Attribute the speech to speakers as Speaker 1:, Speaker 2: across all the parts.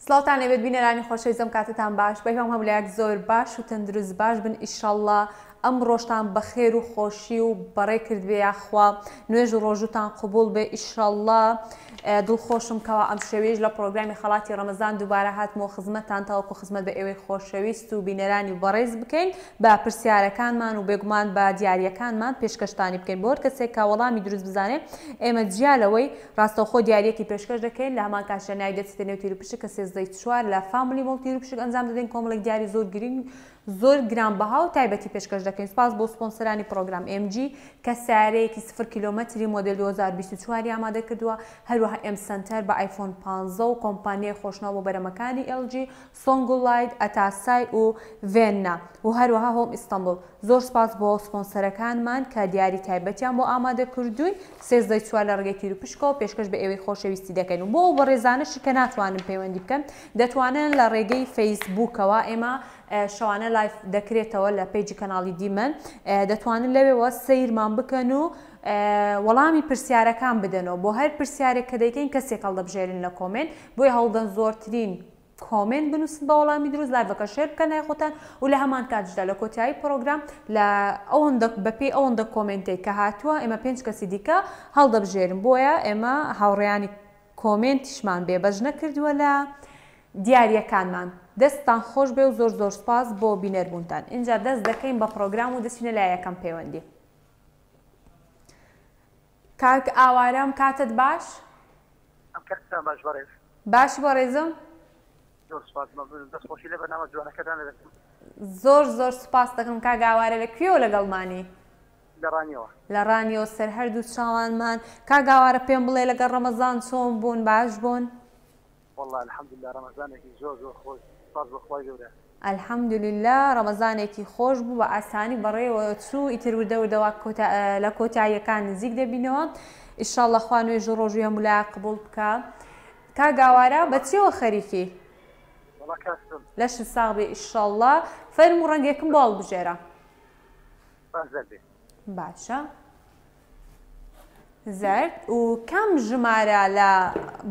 Speaker 1: سڵاوتان لێبێت بینەرانی خۆشەویستم، کاتتان باش، بەهیوام هەمولایەک زۆر باش و تەندروست باش بن ئیشەڵڵا. ئەم ڕۆژتان بەخێر و خۆشی و بەڕێ کردبێ یاخوا نوێژ و ڕۆژوتان قبول بێ ئیشەڵڵا. دڵخۆشم کەوا ئەم شەوێژ لە پرۆگرامی خەڵاتی ڕەمەزان دووبارە هاتمەوە خزمەتتان تاوەکو خزمەت بە ئێوەی خۆشەویست و بینەرانی و بەڕێز بکەین بە پرسیارەکانمان و بێگومان بە دیاریەکانمان پێشکەشتانی بکەین بۆ هەر کەسێک کا وەڵامی دروست بزانێت. ئێمە جیالەوەی ڕاستەوخۆ دیارەکی پێشکەش دەکەین لە هەمان کاتژە ناوی دەچێتە نێو تیرروپشک کە 13/4 لە فاملی مۆڵ تیرروپشک ئەنجام دەدەین. کۆمەڵێک دیاری زۆر گرنگ زۆر گرانبەها و تایبەتی پێشکەش دەکەین. سپاس بۆ سپۆنسەرانی پرۆگرام MG کە سیارەیەکی 0 کیلۆمەتری مۆدل 2024 ئامادە کردووە، هەروەها M سنتەر بە آیفۆن 15 و کۆمپانیای خۆشناو بۆ بەرەمەکانی LG، سۆنگولاید، ئەتاسای و ڤێننا و هەروەها هۆم ئیستانبول. زۆر سپاس بۆ سپۆنسەرەکانمان کە دیاری تایبەتیان بۆ ئامادە کردوین. 13/4 لە ڕێگەی تیرروپشکەوە پێشکەش بە ئێوەی خۆشەویستی دەکەین و بۆ بەڕێزانشی کە ناتوانن پەیوەندی بکەن دەتوانن لە ڕێگەی فەیسبووکەوە ئێمە شەوانە لایف دەکرێتەوە لە پیجی کەناڵی دیمەن، دەتوانن لەوێەوە سەیرمان بکەن و وەڵامی پرسیارەکان بدەنەوە. بۆ هەر پرسیارێک کە دەیکەین کەسێک هەڵدەبژێرن لە کۆمنت، بۆی هەڵدەن زۆرترین کۆمنت بنووسن بە وەڵامی دروست، لایڤەکە شێر بکەن لای خۆتان و لە هەمان کاتژدا لە کۆتایی پرۆگرام لە بەپێی ئەوەندە کۆمنتێک کە هاتووە ئێمە 5 کەسی دیکە هەڵدەبژێرن. بۆیە ئێمە هاوڕێیانی کۆمنتیشمان بێبەش نەکردووە لە دیاریەکانمان. دەستان خۆش بێ و زۆر زۆر سپاس بۆ بینەربوونتان. اینجا دەست دەکەین بە پرۆگرام و دەچینە لای یەکەم پەیوەندی. کاک ئاوارەم کاتت باش؟ باش بەڕێزم؟ زۆر زۆر سپاس دەکەم کاک ئاوارە. لەکوێوە لەگەڵمانی؟ لە ڕانیەوە سەر هەردوو چاوانمان. کاک ئاوارە پێم بڵێ لەگەڵ ڕەمەزان چۆن بوون، باش بوون؟
Speaker 2: والله الحمدلله ڕەمەزانێکی زۆر زۆر خۆش، سپاس بەخوای گەورە.
Speaker 1: الحەمدولله ڕەمەزانێکی خۆش بوو، بە ئاسانی بەڕێوە چوو، ئیتر وردەوردەوە لە کۆتاییەکان نزیک دەبینەوە. ئیشەڵڵا خوا نوێژ و ڕۆژوی هەموولایە قبوڵ بکە. کاک ئاوارە بە چیەوە خەریکی؟ لەشت ساغ بێ ئیشەڵڵا. فەرموو ڕەنگێکم بۆ هەڵبژێرە. باشە. زەرد و کام ژمارە لە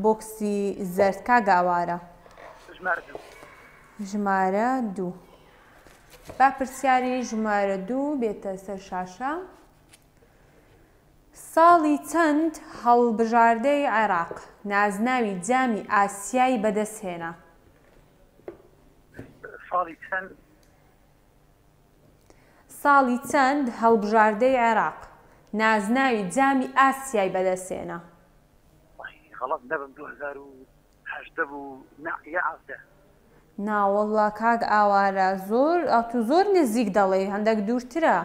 Speaker 1: بۆکسی زەرد کاک ئاوارە؟ ژمارە 2. با پرسیاری ژمارە 2 بێتە سەر شاشە. ساڵی چەند هەڵبژاردەی عێراق نازناوی جامی ئاسیایی بەدەستهێنا؟ ساڵی چەند هەڵبژاردەی عێراق نازناوی جامی ئاسیایی بەدەستهێنا؟
Speaker 2: غەڵەت نەبم 2018 بوو نەعیعادە.
Speaker 1: ناوەڵڵا کاک ئاوارە زۆر نزیک دەڵێ، هەندێک دوورترە.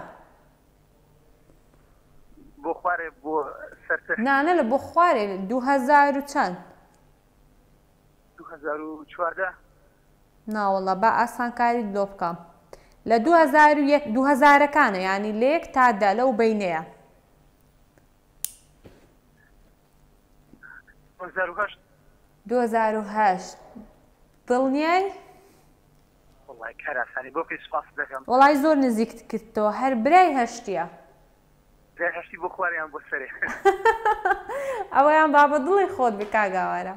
Speaker 2: بۆ خوارێ بۆ سەرتە
Speaker 1: نانە لە بۆ خوارێ 2000 و چەند؟
Speaker 2: 2014.
Speaker 1: ناوەڵڵا با ئاسانکاری لۆ بکەم. لە 2000ەکانە ینی لێک تادا لەو بینەیە. 2008 دڵنیای؟ وەڵای زۆر نزیک کردەوە، هەر برای هەشتیە.
Speaker 2: هەشتی بۆ خواریان بۆ سەرێ.
Speaker 1: ئەوەیان با بە دڵی خۆت بێ کاک ئاوارە.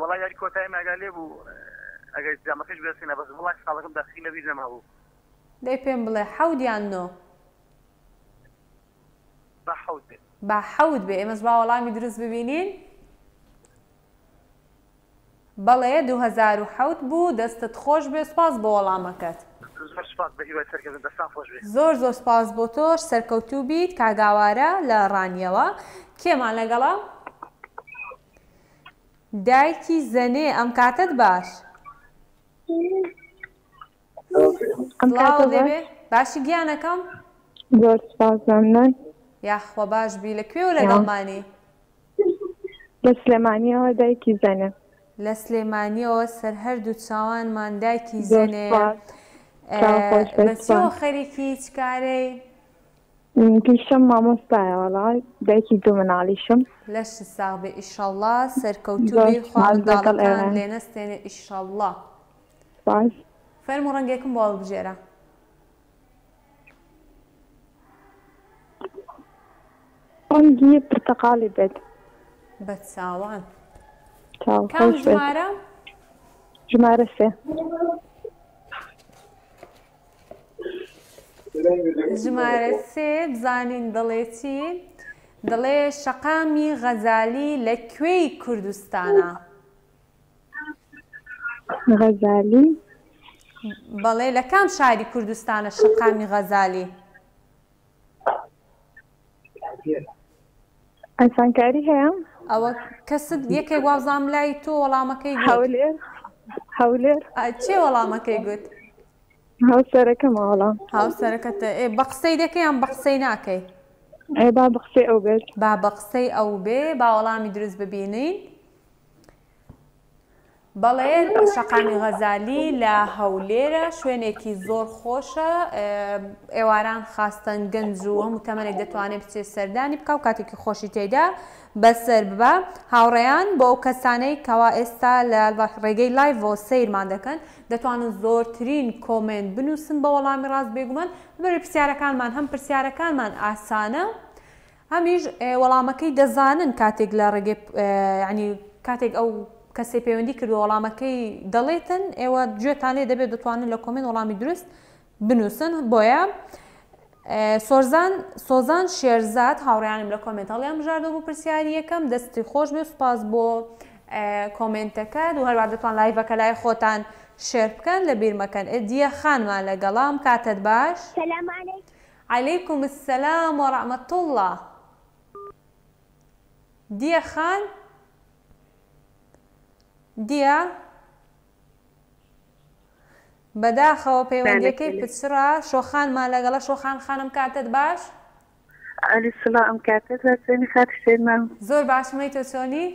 Speaker 2: وەڵای یاری کۆتایی ماگا لێ بوو ئەگەر جامەکەش بێسینە بەس وڵای ساڵەکەم داخی لەبیر نەما بوو.
Speaker 1: دەی پێم بڵێ 7 یان 9؟
Speaker 2: با 7 بێ.
Speaker 1: با 7 بێ. ئێمەش با وەڵامی دروست ببینین. بەڵێ 2007 بوو. دەستت خۆش بێ، سپاس بۆ وەڵامەکەت. زۆر زۆر سپاس بۆ تۆش، سەرکەوتوو بیت کاک ئاوارە لە ڕانیەوە. کێمان لەگەڵە؟ دایکی زەنێ ئەم کاتت باش؟ دەبێ باشی گیانەکەم؟
Speaker 3: زۆر سپاس مەمنون.
Speaker 1: یاخوا باش بی. لەکوێوە لەگەڵمانی؟
Speaker 3: لە سلێمانیەوە دایکی زەنێ.
Speaker 1: لە سلێمانیەوە سەر هەردوو چاوانمان دایکی زەنێ. بەچیەوە خەریکی هیچ کارەی؟
Speaker 3: پیشەم مامۆستایە وەڵای دایکی 2 مناڵیشم.
Speaker 1: لەشت ساغ بێ ئیشەڵڵا. سەرکەوتوو بی، خوا منداڵەکان لێنەستێنێ ئیشەڵڵا. فەرموو ڕەنگێکم بۆ هەڵبژێرە.
Speaker 3: ڕەنگی پرتەقاڵی بێت.
Speaker 1: بە چاوان.
Speaker 3: چاو
Speaker 1: کام
Speaker 3: خۆش بێت.
Speaker 1: ژمارە؟
Speaker 3: ژمارە 3.
Speaker 1: ژمارە 3 بزانین دەڵێ چی؟ دەڵێ شەقامی غەزالی لەکوێی کوردستانە؟
Speaker 3: غەزالی
Speaker 1: بەڵێ لە کام شاری کوردستانە شەقامی غەزالی؟
Speaker 3: ئەسانکاری هەیە؟
Speaker 1: ئەوە کەست یەکێک وابزانام لای تۆ وەڵامەکەی گوت.
Speaker 3: هەولێر هەولێر
Speaker 1: چێ وەڵامەکەی گوت؟
Speaker 3: هاوسەرەکە ماوەڵام.
Speaker 1: هاوسەرەکەتە بە قسەی دەکەی یان بە قسەی ناکەی؟
Speaker 3: با بە قسەی ئەو بێت.
Speaker 1: با بە قسەی ئەو بێ با وەڵامی دروست ببینین. بەڵێ شەقامی غەزالی لە هەولێرە شوێنێکی زۆر خۆشە، ئێواران خاستن گەنج و هەموو تەمەنێک دەتوانێت بچێت سەردانی بکە و کاتێکی خۆشی تێدا بەسەر ببە. هاوڕێیان بۆ ئەو کەسانەی کەوا ئێستا لە ڕێگەی لایڤەوە سەیرمان دەکەن دەتوانن زۆرترین کۆمنت بنووسن بە وەڵامی ڕاست بێگومان بەرەی پرسیارەکانمان هەم پرسیارەکانمان ئاسانە هەمیش وەڵامەکەی دەزانن کاتێک لە ڕێگەی ینی کاتێک ئەو کەسێ پەیوەندی کردو وەڵامەکەی دەڵێتن ئێوە گوێتان لێ دەبێت دەتوانن لە کۆمنت وەڵامی دروست بنووسن. بۆیە سۆزان شێرزاد هاوڕێیانم لە کۆمنت هەڵیان بژاردەوە بۆ پرسیاری یەکەم دەستی خۆش بێ سوپاس بۆ کۆمنتەکەت و هەروە دەتوان لایڤەکە لای خۆتان شێر بکەن لە بیر مەکەن. ئێدیە خانمان لەگەڵام کاتت باش.
Speaker 4: سلام علیکم.
Speaker 1: عەلەیکوم السەلام وەڕەحمەتوڵڵا. دیە خان دیە بەداخەوە پەیوەندیەکەی پچڕە شۆخانمان لەگەڵە شۆخان خانم کاتت باش؟
Speaker 5: علی سلام کاتت باشێنی خاتشێنمان
Speaker 1: زۆر باشمەی تۆ چۆنی؟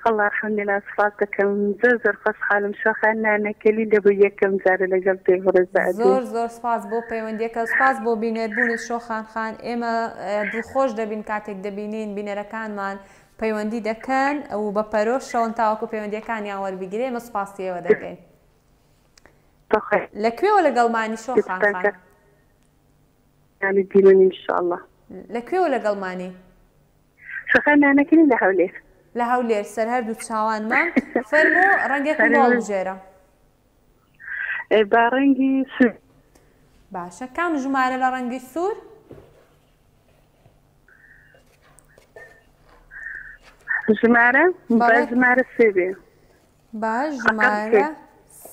Speaker 5: الله الحەمدوللا سپاس دەکەم زۆر خۆشحاڵم شۆخان نانەکەلی لە بۆ یەکەم جارە لەگەڵ تێ ڕێز
Speaker 1: زۆر سپاس بۆ پەیوەندیەکە سپاس بۆ بینێربوونت شۆخان خان ئێمە دڵخۆش دەبین کاتێک دەبینین بینەرەکانمان پەیوەندی دەکەن ئەو بە پەرۆشەوەن تاوەکو پەیوەندیەکانیان وەربگرێ ئێمە سوپاسیەوە دەکەین. لەکوێوە لەگەڵمانی شۆخان خان؟
Speaker 5: دیمەنی انشاءالله.
Speaker 1: لەکوێوە لەگەڵمانی؟
Speaker 5: شۆخان نانەکەلی لە هەولێر.
Speaker 1: لە هەولێر سەر هەردوو چاوانمان فەرموو ڕەنگێکم هەڵبژێرە.
Speaker 5: با ڕەنگی سوور.
Speaker 1: باشە کام ژمارە لە ڕەنگی سوور؟
Speaker 5: ژمارە ژمارە 3 بێ.
Speaker 1: باش ژمارە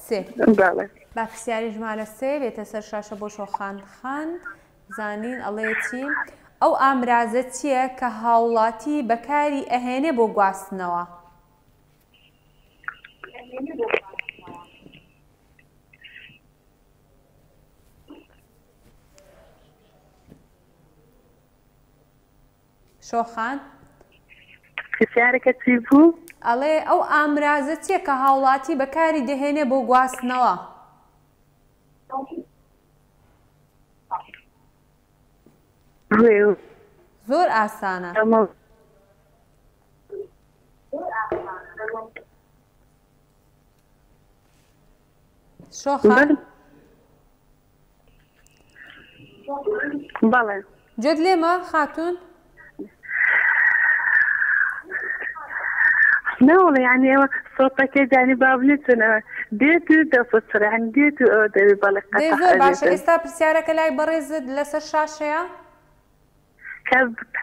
Speaker 1: 3.
Speaker 5: باڵێ.
Speaker 1: با پرسیاری ژمارە 3 بێتە سەر شاشە بۆ شۆخان خان زانین ئەڵێ چی؟ ئەو ئامرازە چییە کە هاوڵاتی بەکاری ئەهێنێ بۆ گواستنەوە؟ شۆخان
Speaker 5: پرسیارەکە چی بوو؟
Speaker 1: ئەڵێ ئەو ئامرازە چییە کە هاوڵاتی بەکاری دەهێنێ بۆ گواستنەوە؟ زۆر ئاسانە. شۆخان
Speaker 5: بەڵێ
Speaker 1: گوێت لێمە خاتوون؟
Speaker 5: نەوەڵێ یعنی ئێوە سۆپەکەی جانی بابنێتنەوە دێت و دەفسرەن دێت و ئەوە دەوێ بەڵێ
Speaker 1: دەی زۆر باشە ئێستا پرسیارەکە لای بەڕێزت لەسەر شاشەیە؟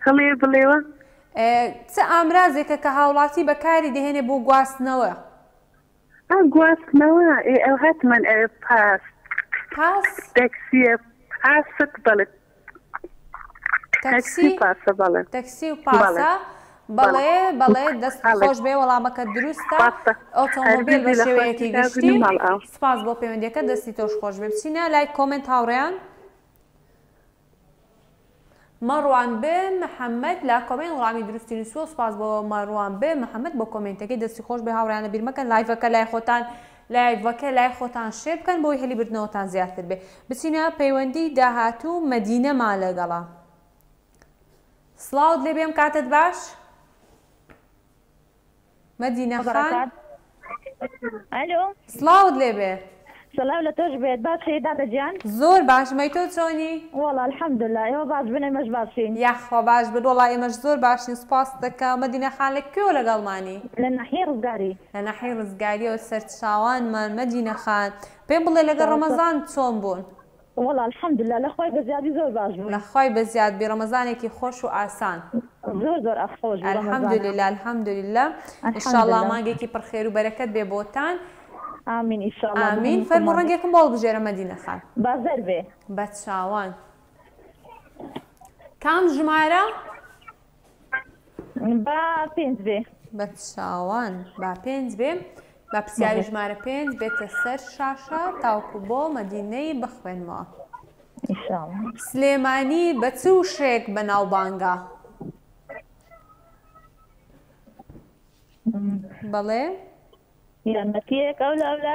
Speaker 5: هەڵێ بڵێوە؟
Speaker 1: چ ئامرازێکە کە هاوڵاتی بەکاری دەهێنێ بۆ گواستنەوە؟
Speaker 5: گواستنەوە ئەو هەتمەن پاس
Speaker 1: پاس؟
Speaker 5: تەکسیە پاست بڵێ تەکسی پاسە بەڵێ
Speaker 1: تەکسی و پاسە بەڵێ دەست خۆش بێ وەڵامەکە دروستە ئۆتۆمۆبیل بە شێوەیەکی گشتی. سپاس بۆ پەیوەندیەکە دەستی تۆش خۆش بێ. بچینە لای کۆمنت هاوڕێیان. مەڕوان بێ محەممەد لە کۆمنت وەڵامی درستی نووسوە سپاس بۆ مەڕوان بێ محەممەد بۆ کۆمنتەکەی دەستی خۆش بێ هاوڕیانە بیر مەکەن لایڤەکە لای خۆتان لایڤەکە لای خۆتان شێر بکەن بۆی هەلی بردنەوەتان زیاتر بێ. بچینە پەیوەندی داهاتوو مەدینەمان لەگەڵا. سڵاوت لێ بێم کاتت باش؟ مەدینە خان
Speaker 4: ئەلۆ
Speaker 1: سڵاوت لێ بێ.
Speaker 4: سلام لە تۆش بێت باشی دادەجیان
Speaker 1: زۆر باش مەی تۆ چۆنی؟
Speaker 4: وەڵا الحەمدوللا ئێوە باش بن ئێمەش باشین
Speaker 1: یاخوا باش بن وەڵا ئێمەش زۆر باشین سوپاس دەکەم مەدینە خان لەکوێوە لەگەڵمانی؟
Speaker 4: لە ناحیەی ڕزگاری
Speaker 1: لە ناحیەی ڕزگاریەوە سەرچاوانمان مەدینە خان پێم بڵێ لەگەڵ ڕەمەزان چۆن بوون؟
Speaker 4: وەڵا الحەمدوللا لە خۆی بەزیادی زۆر باش بوون
Speaker 1: لەخوای بەزیادبی ڕەمەزانێکی خۆش و ئاسان
Speaker 4: زۆر ئەخۆش
Speaker 1: الحەمدوللا الحەمدوللا ئینشاءڵڵا مانگێکی پڕخێر و بەرەکەت بێ بۆتان
Speaker 4: ئامین ئینشاءڵڵا
Speaker 1: ئامین فەرموو ڕەنگێکم بۆ بژێرە مەدینە خان
Speaker 4: بازەر بێ
Speaker 1: بە چاوان کام ژمارە؟
Speaker 4: با 5 بێ
Speaker 1: بە چاوان با 5 بێ با پرسیاری ژمارە 5 بێتە سەر شاشە تاوکو بۆ مەدینەی بخوێنمەوە
Speaker 4: ئینشاءڵڵا
Speaker 1: سلێمانی بە چ وشەیەک بەناوبانگە؟ بەڵێ؟
Speaker 4: یارمەتیەک ئەو لەولە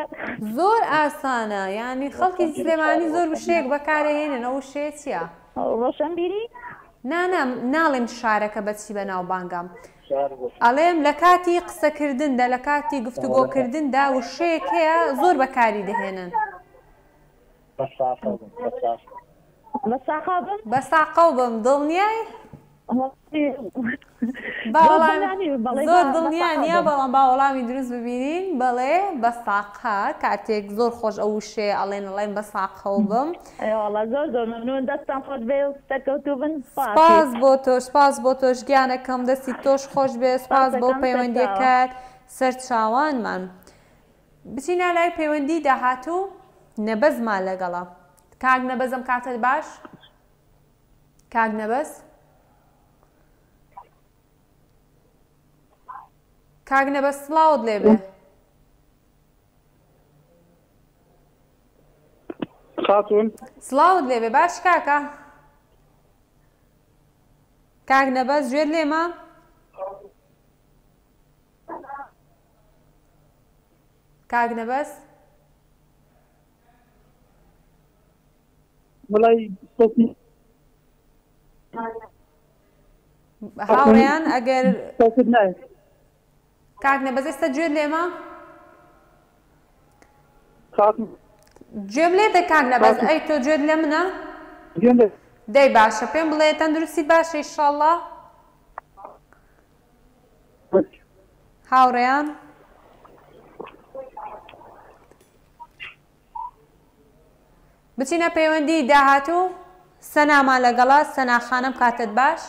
Speaker 1: زۆر ئاسانە یعنی خەڵکی سلێمانی زۆر وشەیەک بەکارهێنن ئەو وشەیە چییە؟
Speaker 4: ڕۆشنبیری؟
Speaker 1: ناڵێم شارەکە بەچی بەناوبانگەم ئەڵێم لە کاتی قسەکردندا لە کاتی گفتوگۆکردندا وشەیەک هەیە زۆر بەکاری دەهێنن بە ساقە و بم دڵنیای؟ زۆر دڵنیا نییە بەڵام با وەڵامی دروست ببینین بەڵێ بە ساقا کاتێک زۆر خۆش ئەو وشەیە ئەڵێن ئەڵێن بە ساقە و بم
Speaker 4: زۆر مەمنون دەستان خۆش بێ و دەرکەوتوو بن
Speaker 1: سپاس بۆ تۆش سپاس بۆ تۆش گیانەکەم دەستی تۆش خۆش بێ سپاس بۆ پەیوەندیەکەت سەرچاوانمان بچینە لای پەیوەندی داهاتوو نەبەزمان لەگەڵە کاک نەبەزم کاتت باش کاک نەبەز کاک نەبەز سڵاوت لێبێ
Speaker 6: خاتون
Speaker 1: سڵاوت لێبێ باش کاکە کاک نەبەز گوێت لێمە کاک نەبەز
Speaker 6: بەڵای
Speaker 1: هاوڕێیان ئەگەر
Speaker 6: نایە
Speaker 1: کاک نەبەز ئێستا گوێت لێمە
Speaker 6: خاتون
Speaker 1: گوێم لێتە کاک نەبەز ئەی تۆ گوێت لێ منە دەی باشە پێم بڵێ تەندروستی باشە ئینشاڵڵا هاوڕێیان بچینە پەیوەندی داهاتوو سەنامان لەگەڵا سەنا خانم کاتت باش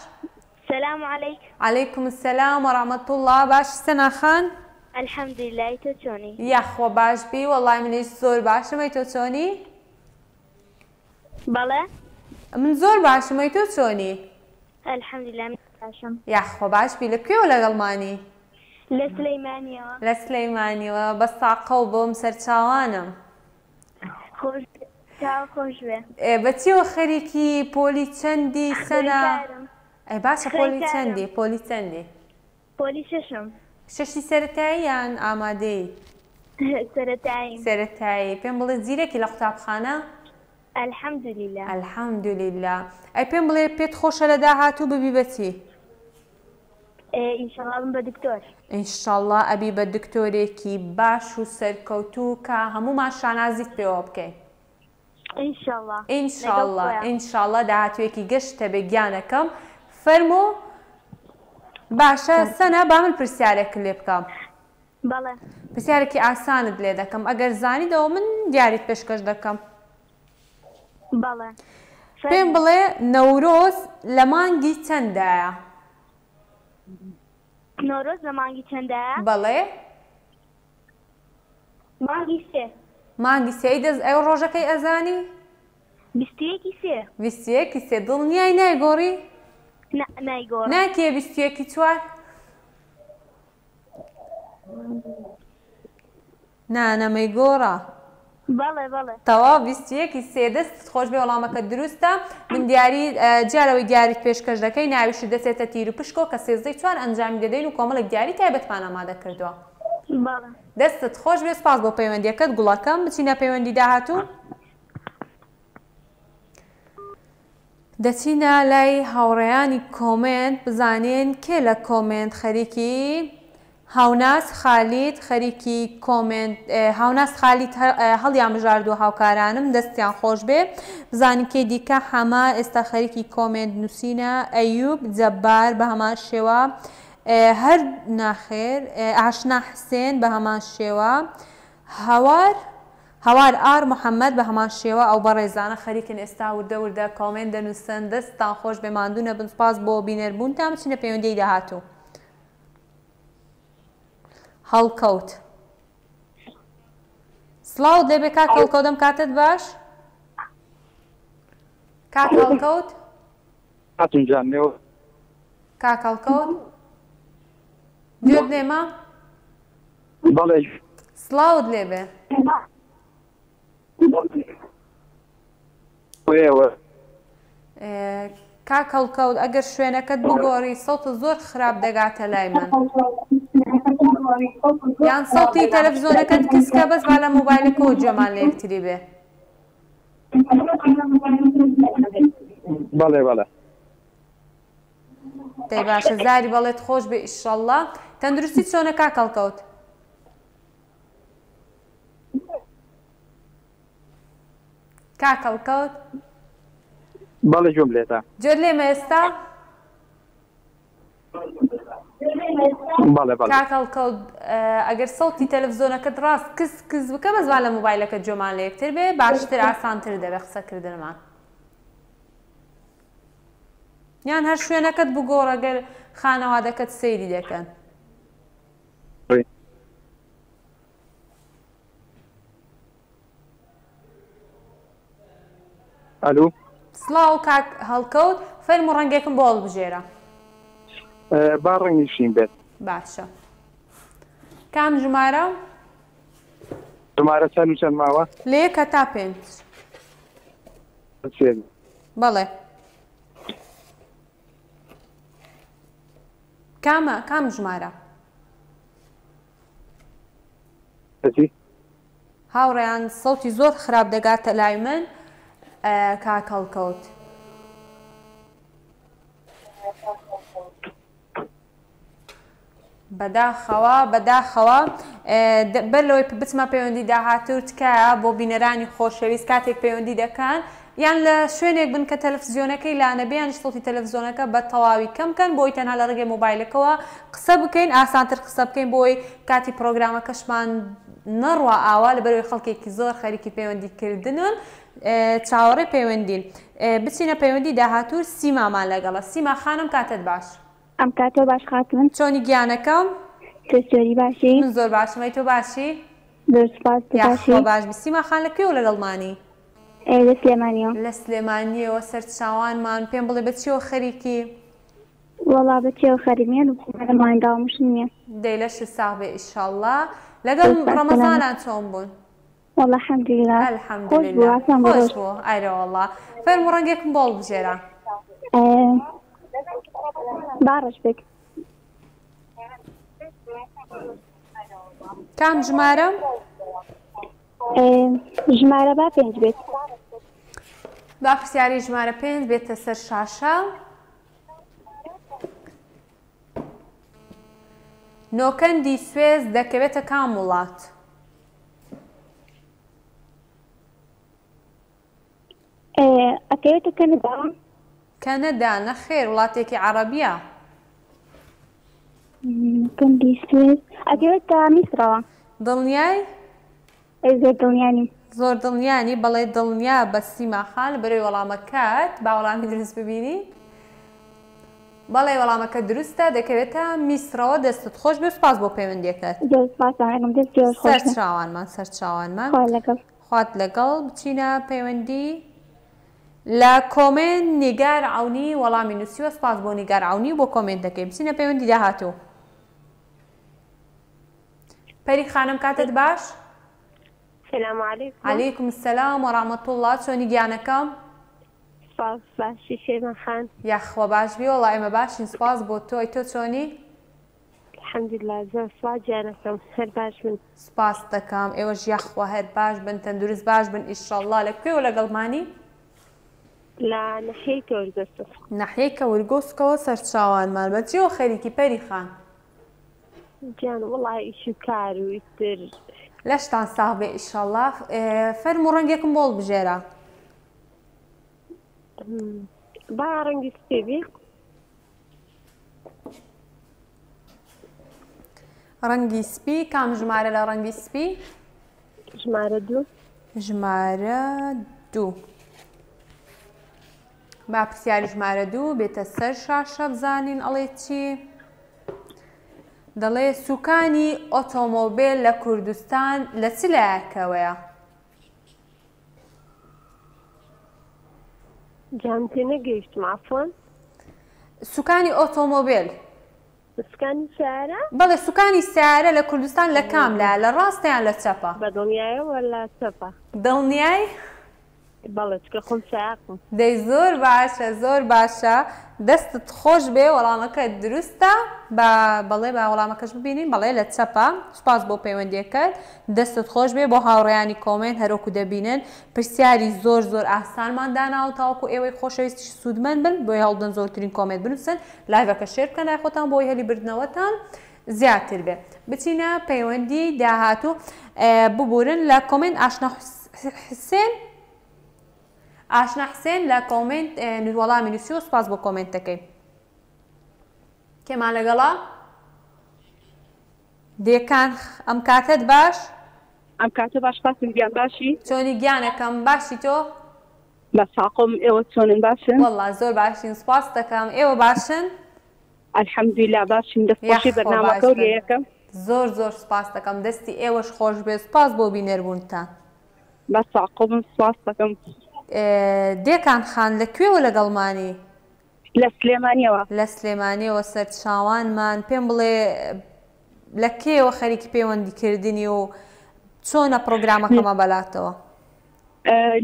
Speaker 7: السلام عليكم.
Speaker 1: عليكم السلام ورحمة الله باش سەنا خان
Speaker 7: الحمد لله تو چۆنی؟
Speaker 1: یاخۆ باش بی وەڵای منیش زۆر باشم ئەی تۆ چۆنی؟
Speaker 7: بەڵێ
Speaker 1: من زۆر باشم ئەی تۆ چۆنی؟
Speaker 7: الحمد لله من باشم
Speaker 1: یاخۆ باش بی لەکوێوە لەگەڵمانی؟
Speaker 7: لە سلەیمانیەوە
Speaker 1: لە سلەیمانیەوە بە ساقە و بۆم سەرچاوانم
Speaker 7: خۆش چاو خۆش بێ
Speaker 1: بەچیەوە خەریکی پۆلی چەندی سەنا؟ ئەی باشە پۆلی چەندی پۆلی چەندی؟
Speaker 7: پۆلی شەشم
Speaker 1: شەشی سەرەتایی یان ئامادەی؟ سەرەتایی پێم بڵێ زیرێکی لە قوتابخانە؟
Speaker 7: الحمد لله
Speaker 1: الحمد لله ئەی پێم بڵێ پێت خۆشە لە داهاتوو ببی بەچی؟
Speaker 7: ئینشاڵڵا بم بە دکتۆر
Speaker 1: ئینشاڵڵا ئەبی بە دکتۆرێکی باش و سەرکەوتوو کە هەموومان شانازیت پێوە بکەین
Speaker 7: ئینشاڵڵا
Speaker 1: ئینشاڵڵا ئینشاڵڵا داهاتوویەکی گەشتە بێ گیانەکەم فەرموو باشە سەنا با من پرسیارێک لێ بکەم
Speaker 7: بەڵێ
Speaker 1: پرسیارێکی ئاسانت لێ دەکەم ئەگەر زانیتەوە من دیاریت پێشکەش دەکەم
Speaker 7: بەڵێ
Speaker 1: پێم بڵێ نەورۆز لە مانگی چەندایە؟
Speaker 7: نۆرۆز لە مانگی چەندایە؟
Speaker 1: بەڵێ
Speaker 7: مانگی سێ
Speaker 1: مانگی سێی ئەو ڕۆژەکەی ئەزانی؟
Speaker 7: بیستویەکی سێ
Speaker 1: بیستویەکی سێ دڵنیای نایگۆڕی؟
Speaker 7: نایگۆڕ
Speaker 1: ناکێ بیستویەکی چوار؟ نانەمەی گۆڕە
Speaker 7: بەڵێ بەڵێ
Speaker 1: تەواو بیستویەکی سێ دەست خۆش بێ وەڵامەکە دروستە من دیاری جارەوەی دیاریت پێشکەش دەکەی ناویشی دەچێتە تیر و پشکۆ کە سێزدەی چوار ئەنجامی دەدەین و کۆمەڵێک دیاری تایبەتمان ئامادە کردووە
Speaker 7: بەڵێ
Speaker 1: دەستت خۆش بێ سپاس بۆ پەیوەندیەکەت گوڵەکەم بچینە پەیوەندی داهاتوو دەچینە لای هاوڕێیانی کۆمنت بزانین کێ لە کۆمنت خەریکی هاوناس خالید خەریکی کۆمنت هاوناس خالید هەڵیان بژاردووە هاوکارانم دەستیان خۆش بێ بزانین کێ دیکە هەما ئێستا خەریکی کۆمنت نووسینە ئەیوب جەبار بە هەمان شێوە هەر ناخێر ئاشنا حسێن بە هەمان شێوە هەوار ئار محەممەد بە هەمان شێوە ئەو بە ڕێزانە خەریکن ئێستا وردە وردە کۆمنت دەنووسن دەستان خۆش بێ ماندوونە بن سپاس بۆ بینەربوونتان بچینە پەیوەندیی داهاتوو هەڵکەوت سڵاو دەبێ کاک هەڵکەوتم کاتت باش کاک هەڵکەوت
Speaker 6: هاتونجان نێوە
Speaker 1: کاک هەڵکەوت گوێت لێمە
Speaker 6: بەڵێ
Speaker 1: سڵاوت لێبێ
Speaker 6: ئێوە
Speaker 1: کاک هەڵکەوت ئەگەر شوێنەکەت بگۆڕی سەوتە زۆر خراپ دەگاتە لای من یان سەوتی تەلەڤیزۆنەکەت کچکە بەس با لە مۆبایلەکەەوە جێمان لە یەکتری بێ
Speaker 6: بەڵێ بەڵێ
Speaker 1: دەی باشە زاری بەڵێت خۆش بێ ئیشەڵڵا تەندروستی چۆنە کاک هەڵکەوت کاک هەڵکەوت
Speaker 6: بەڵێ گوێم لێتە
Speaker 1: گوێت لێمە ئێستا
Speaker 6: بەڵێ بەڵێ
Speaker 1: کاک هەڵکەوت ئەگەر سەوتی تەلەڤیزۆنەکەت ڕاست کس بکە بەس با لە مۆبایلەکە جۆمان لە یەکتر بێ باشتر ئاسانتر دەبێ قسەکردنمان یان هەر شوێنەکەت بگۆڕە گەر خانەوادەکەت سەیری دەکەن
Speaker 6: ئەلو
Speaker 1: سڵاو کاک هەڵکەوت فەرموو ڕەنگێکم بۆ هەڵبژێرە
Speaker 6: با ڕەنگیشین بێت
Speaker 1: باشە کام ژمارە
Speaker 6: ژمارە چەند و چەند ماوە
Speaker 1: لە یەک هەتا پێنج بەڵێ کام ژمارە هاوڕێیان سەوتی زۆر خراپ دەگاتە لای من کاک هەڵکەوت بەداخەوە بەر لەوەی بچمە پەیوەندی داهاتوو تکایە بۆ بینەرانی خۆشەویست کاتێک پەیوەندی دەکەن یان لە شوێنێک بن کە تەلەڤیزیۆنەکەی لانەبیان سڵتی تەلەڤیزۆنەکە بە تەواوی کەمکەن بۆی تەنها لە ڕێگەی مۆبایلەکەەوە قسە بکەین ئاسانتر قسە بکەین بۆی کاتی پرۆگرامەکەشمان نەڕوا ئاوا لە بەروی خەڵکێکی زۆر خەریکی پەیوەندیکردنن چاوەڕێ پەیوەندین بچینە پەیوەندی داهاتوو سیمامان لەگەڵە سیما خانم کاتت باش
Speaker 3: ئەم کاتۆ باش خاتون
Speaker 1: چۆنی گیانەکەم
Speaker 3: تۆری باشی
Speaker 1: من زۆر باشمەی تۆ باشی
Speaker 3: دەسپاس باشی
Speaker 1: باش سیما خان لەکوێ و لەگەڵمانی
Speaker 3: لە سلێمانیەوە
Speaker 1: لە سلێمانیەوە سەرچاوانمان پێم بڵێ بەچیەوە خەریکی
Speaker 3: وەڵا بەچێوە خەریمیان و مانداومش نییە
Speaker 1: دەی لەش ساغ بێ ئیشەڵڵا لەگەڵ ڕەمەزانان چۆن بوون
Speaker 3: وەڵا حەمدوللا
Speaker 1: الحەمدوللا خۆش بوو ئایرە وەڵا فەرموو ڕەنگێکم بۆڵ بژێرە
Speaker 3: باڕش بێت
Speaker 1: کام ژمارە
Speaker 3: ژمارە با پێنج بێت
Speaker 1: با پرسیاری ژمارە پێنج بێتە سەر شاشە نۆکەندی سوێز دەکەوێتە کام وڵات
Speaker 3: ئەکەوێتە کەنەدا
Speaker 1: کەنەدا نەخێر وڵاتێکی عەرەبیە
Speaker 3: نۆکەندی سوێز ئەکەوێتە میسرەوە
Speaker 1: دڵنیای
Speaker 3: زۆر دڵنیانی
Speaker 1: زۆر دڵنیانی بەڵێ دڵنیا بە سیماخان بەرەوەی وەڵامەکەت با وەڵامی دروست ببینی بەڵێ وەڵامەکە دروستە دەکەوێتە میسرەوە دەستت خۆش بێ سپاس بۆ پەیوەندیەکەت سەرچاوانمان خوات لەگەڵ بچینە پەیوەندی لە کۆمنت نیگار عەونی وەڵامی نووسیوە سپاس بۆ نیگار عەونی بۆ کۆمنت دەکەی بچینە پەیوەندی داهاتوو پەری خانم کاتت باش
Speaker 7: السلام عليكم
Speaker 1: عليكم السلام ورحمة الله چۆنی گیانەکەم
Speaker 7: سپاس باشی شێمە خان
Speaker 1: یاخوا باش بی وەڵا ئێمە باشین سپاس بۆ تۆی تۆ چۆنی
Speaker 7: الحەمدوللا زۆر سپاس گیانەکەم هەر باش بن
Speaker 1: سپاس دەکەم ئێوەش یاخوا هەر باش بن تەندروست باش بن ئیشەڵڵا لەکوێوە لەگەڵمانی
Speaker 7: لە نەحیەی کەورگۆسکەوە
Speaker 1: نەحیەی کەورگۆسکەوە سەرچاوانمان بەچیەوە خەریکی پەری خان
Speaker 7: گیان وڵی ئیش و کار و ئیتر
Speaker 1: لەشتان ساغ بێ ئیشەڵڵا فەرموو ڕەنگێکم بۆڵ بژێرە
Speaker 7: با ڕەنگی سپێ
Speaker 1: ڕەنگی سپی کام ژمارە لە ڕەنگی سپی
Speaker 7: ژمارە 2
Speaker 1: ژمارە 2 با پرسیاری ژمارە 2 بێتە سەر شاشە بزانین ئەڵێ چی دەڵێ سوکانی ئۆتۆمۆبیل لە کوردستان لە چ لایەکەوەیە
Speaker 7: گیان تێ نەگەیشتم عەفوان
Speaker 1: سوکانی ئۆتۆمۆبیل
Speaker 7: سکانی سیارە
Speaker 1: بەڵێ سوکانی سیارە لە کوردستان لە کام لایە لە ڕاستیان لە چەپە
Speaker 7: بە دڵنیایە وەلا چەپە
Speaker 1: دڵنیای
Speaker 7: بەڵێ چکە خۆم ساقم
Speaker 1: دەی زۆر باشە زۆر باشە دەستت خۆش بێ وەڵامەکە دروستە بەڵێ با وەڵامەکەش ببینین بەڵێ لە چەپە سوپاس بۆ پەیوەندیەکەت دەستت خۆش بێ بۆ هاوڕێیانی کۆمنت هەروەکو دەبینن پرسیاری زۆر زۆر ئاسانمان داناوە تاوەکو ئێوەی خۆشەویستی سوودمەند بن بۆی هەڵدن زۆرترین کۆمنت بنووسن لایڤەکە شێر بکەن لای خۆتان بۆی هەلی بردنەوەتان زیاتر بێ بچینە پەیوەندی داهاتوو ببورن لە کۆمنت ئاشنا حسێن لە کۆمنت وەڵامی نووسی و سوپاس بۆ کۆمنتەکەی کێمان لەگەڵا دێکان ئەم کاتت باش
Speaker 5: ئەم کاتە باش پاسم گیان باشی
Speaker 1: چۆنی گیانەکەم باشی تۆ
Speaker 5: بە ساقم ئێوە چۆنن باشن
Speaker 1: وەڵا زۆر باشین سوپاس دەکەم ئێوە باشن
Speaker 5: ئەلحەمدولیلا باشین دەستخۆشی بەرنامەکە و لێیەکەم
Speaker 1: زۆر زۆر سوپاس دەکەم دەستی ئێوەش خۆش بێ سوپاس بۆ بینێربوونتان
Speaker 5: بە ساقم سوپاس دەکەم
Speaker 1: دێکان خان لەکوێوە لەگەڵمانی
Speaker 5: لە سلێمانیەوە
Speaker 1: لە سلێمانیەوە سەرچاوانمان پێم بڵێ لە کێوە خەریکی پەیوەندیکردنی و چۆنە پرۆگرامەکەمە بەلاتەوە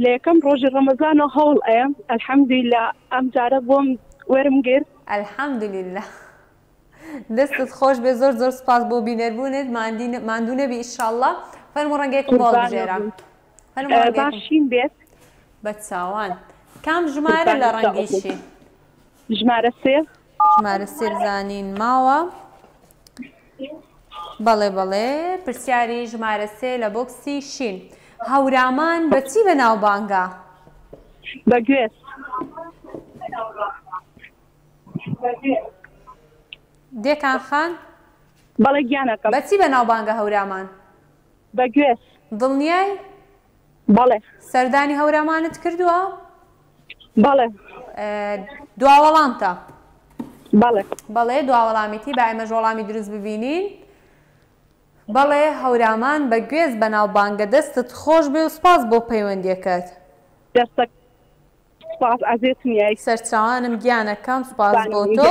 Speaker 5: لە یەکەم ڕۆژی ڕەمەزانەوە هەوڵ ئەیەم ئەلحەمدولیلا ئەم جارە بۆم وەرم گرت
Speaker 1: ئەلحەمدولیلا دەستت خۆش بێ زۆر زۆر سوپاس بۆ بینەربوونت ماندوو نەبی ئیشەڵڵا فەرموو ڕەنگێکم بۆ بژێرە
Speaker 5: باشین بێت
Speaker 1: بە چاوان کام ژمارە لە ڕەنگیشی
Speaker 5: ژمارە 3
Speaker 1: ژمارە 3 زانین ماوە بەڵێ بەڵێ پرسیاری ژمارە 3 لە بۆکسی شین هەورامان بەچی بەناوبانگە
Speaker 5: بە گوێز
Speaker 1: دێکان خان
Speaker 5: بەڵێ گیانەکەم
Speaker 1: بەچی بەناوبانگە هەورامان
Speaker 5: بە گوێز
Speaker 1: دڵنیای
Speaker 5: بەڵێ
Speaker 1: سەردانی هەورامانت کردووە
Speaker 5: بەڵێ
Speaker 1: دواوەڵامتە
Speaker 5: بەڵێ
Speaker 1: بەڵێ دواوەڵامیتی با ئێمەش وەڵامی دروست ببینین بەڵێ هەورامان بە گوێز بەناوبانگە دەستت خۆش بێ و سپاس بۆ پەیوەندیەکەت
Speaker 5: دەستە سپاس ئازێتم یای
Speaker 1: سەرچاوانم گیانەکەم سپاس بۆ تۆ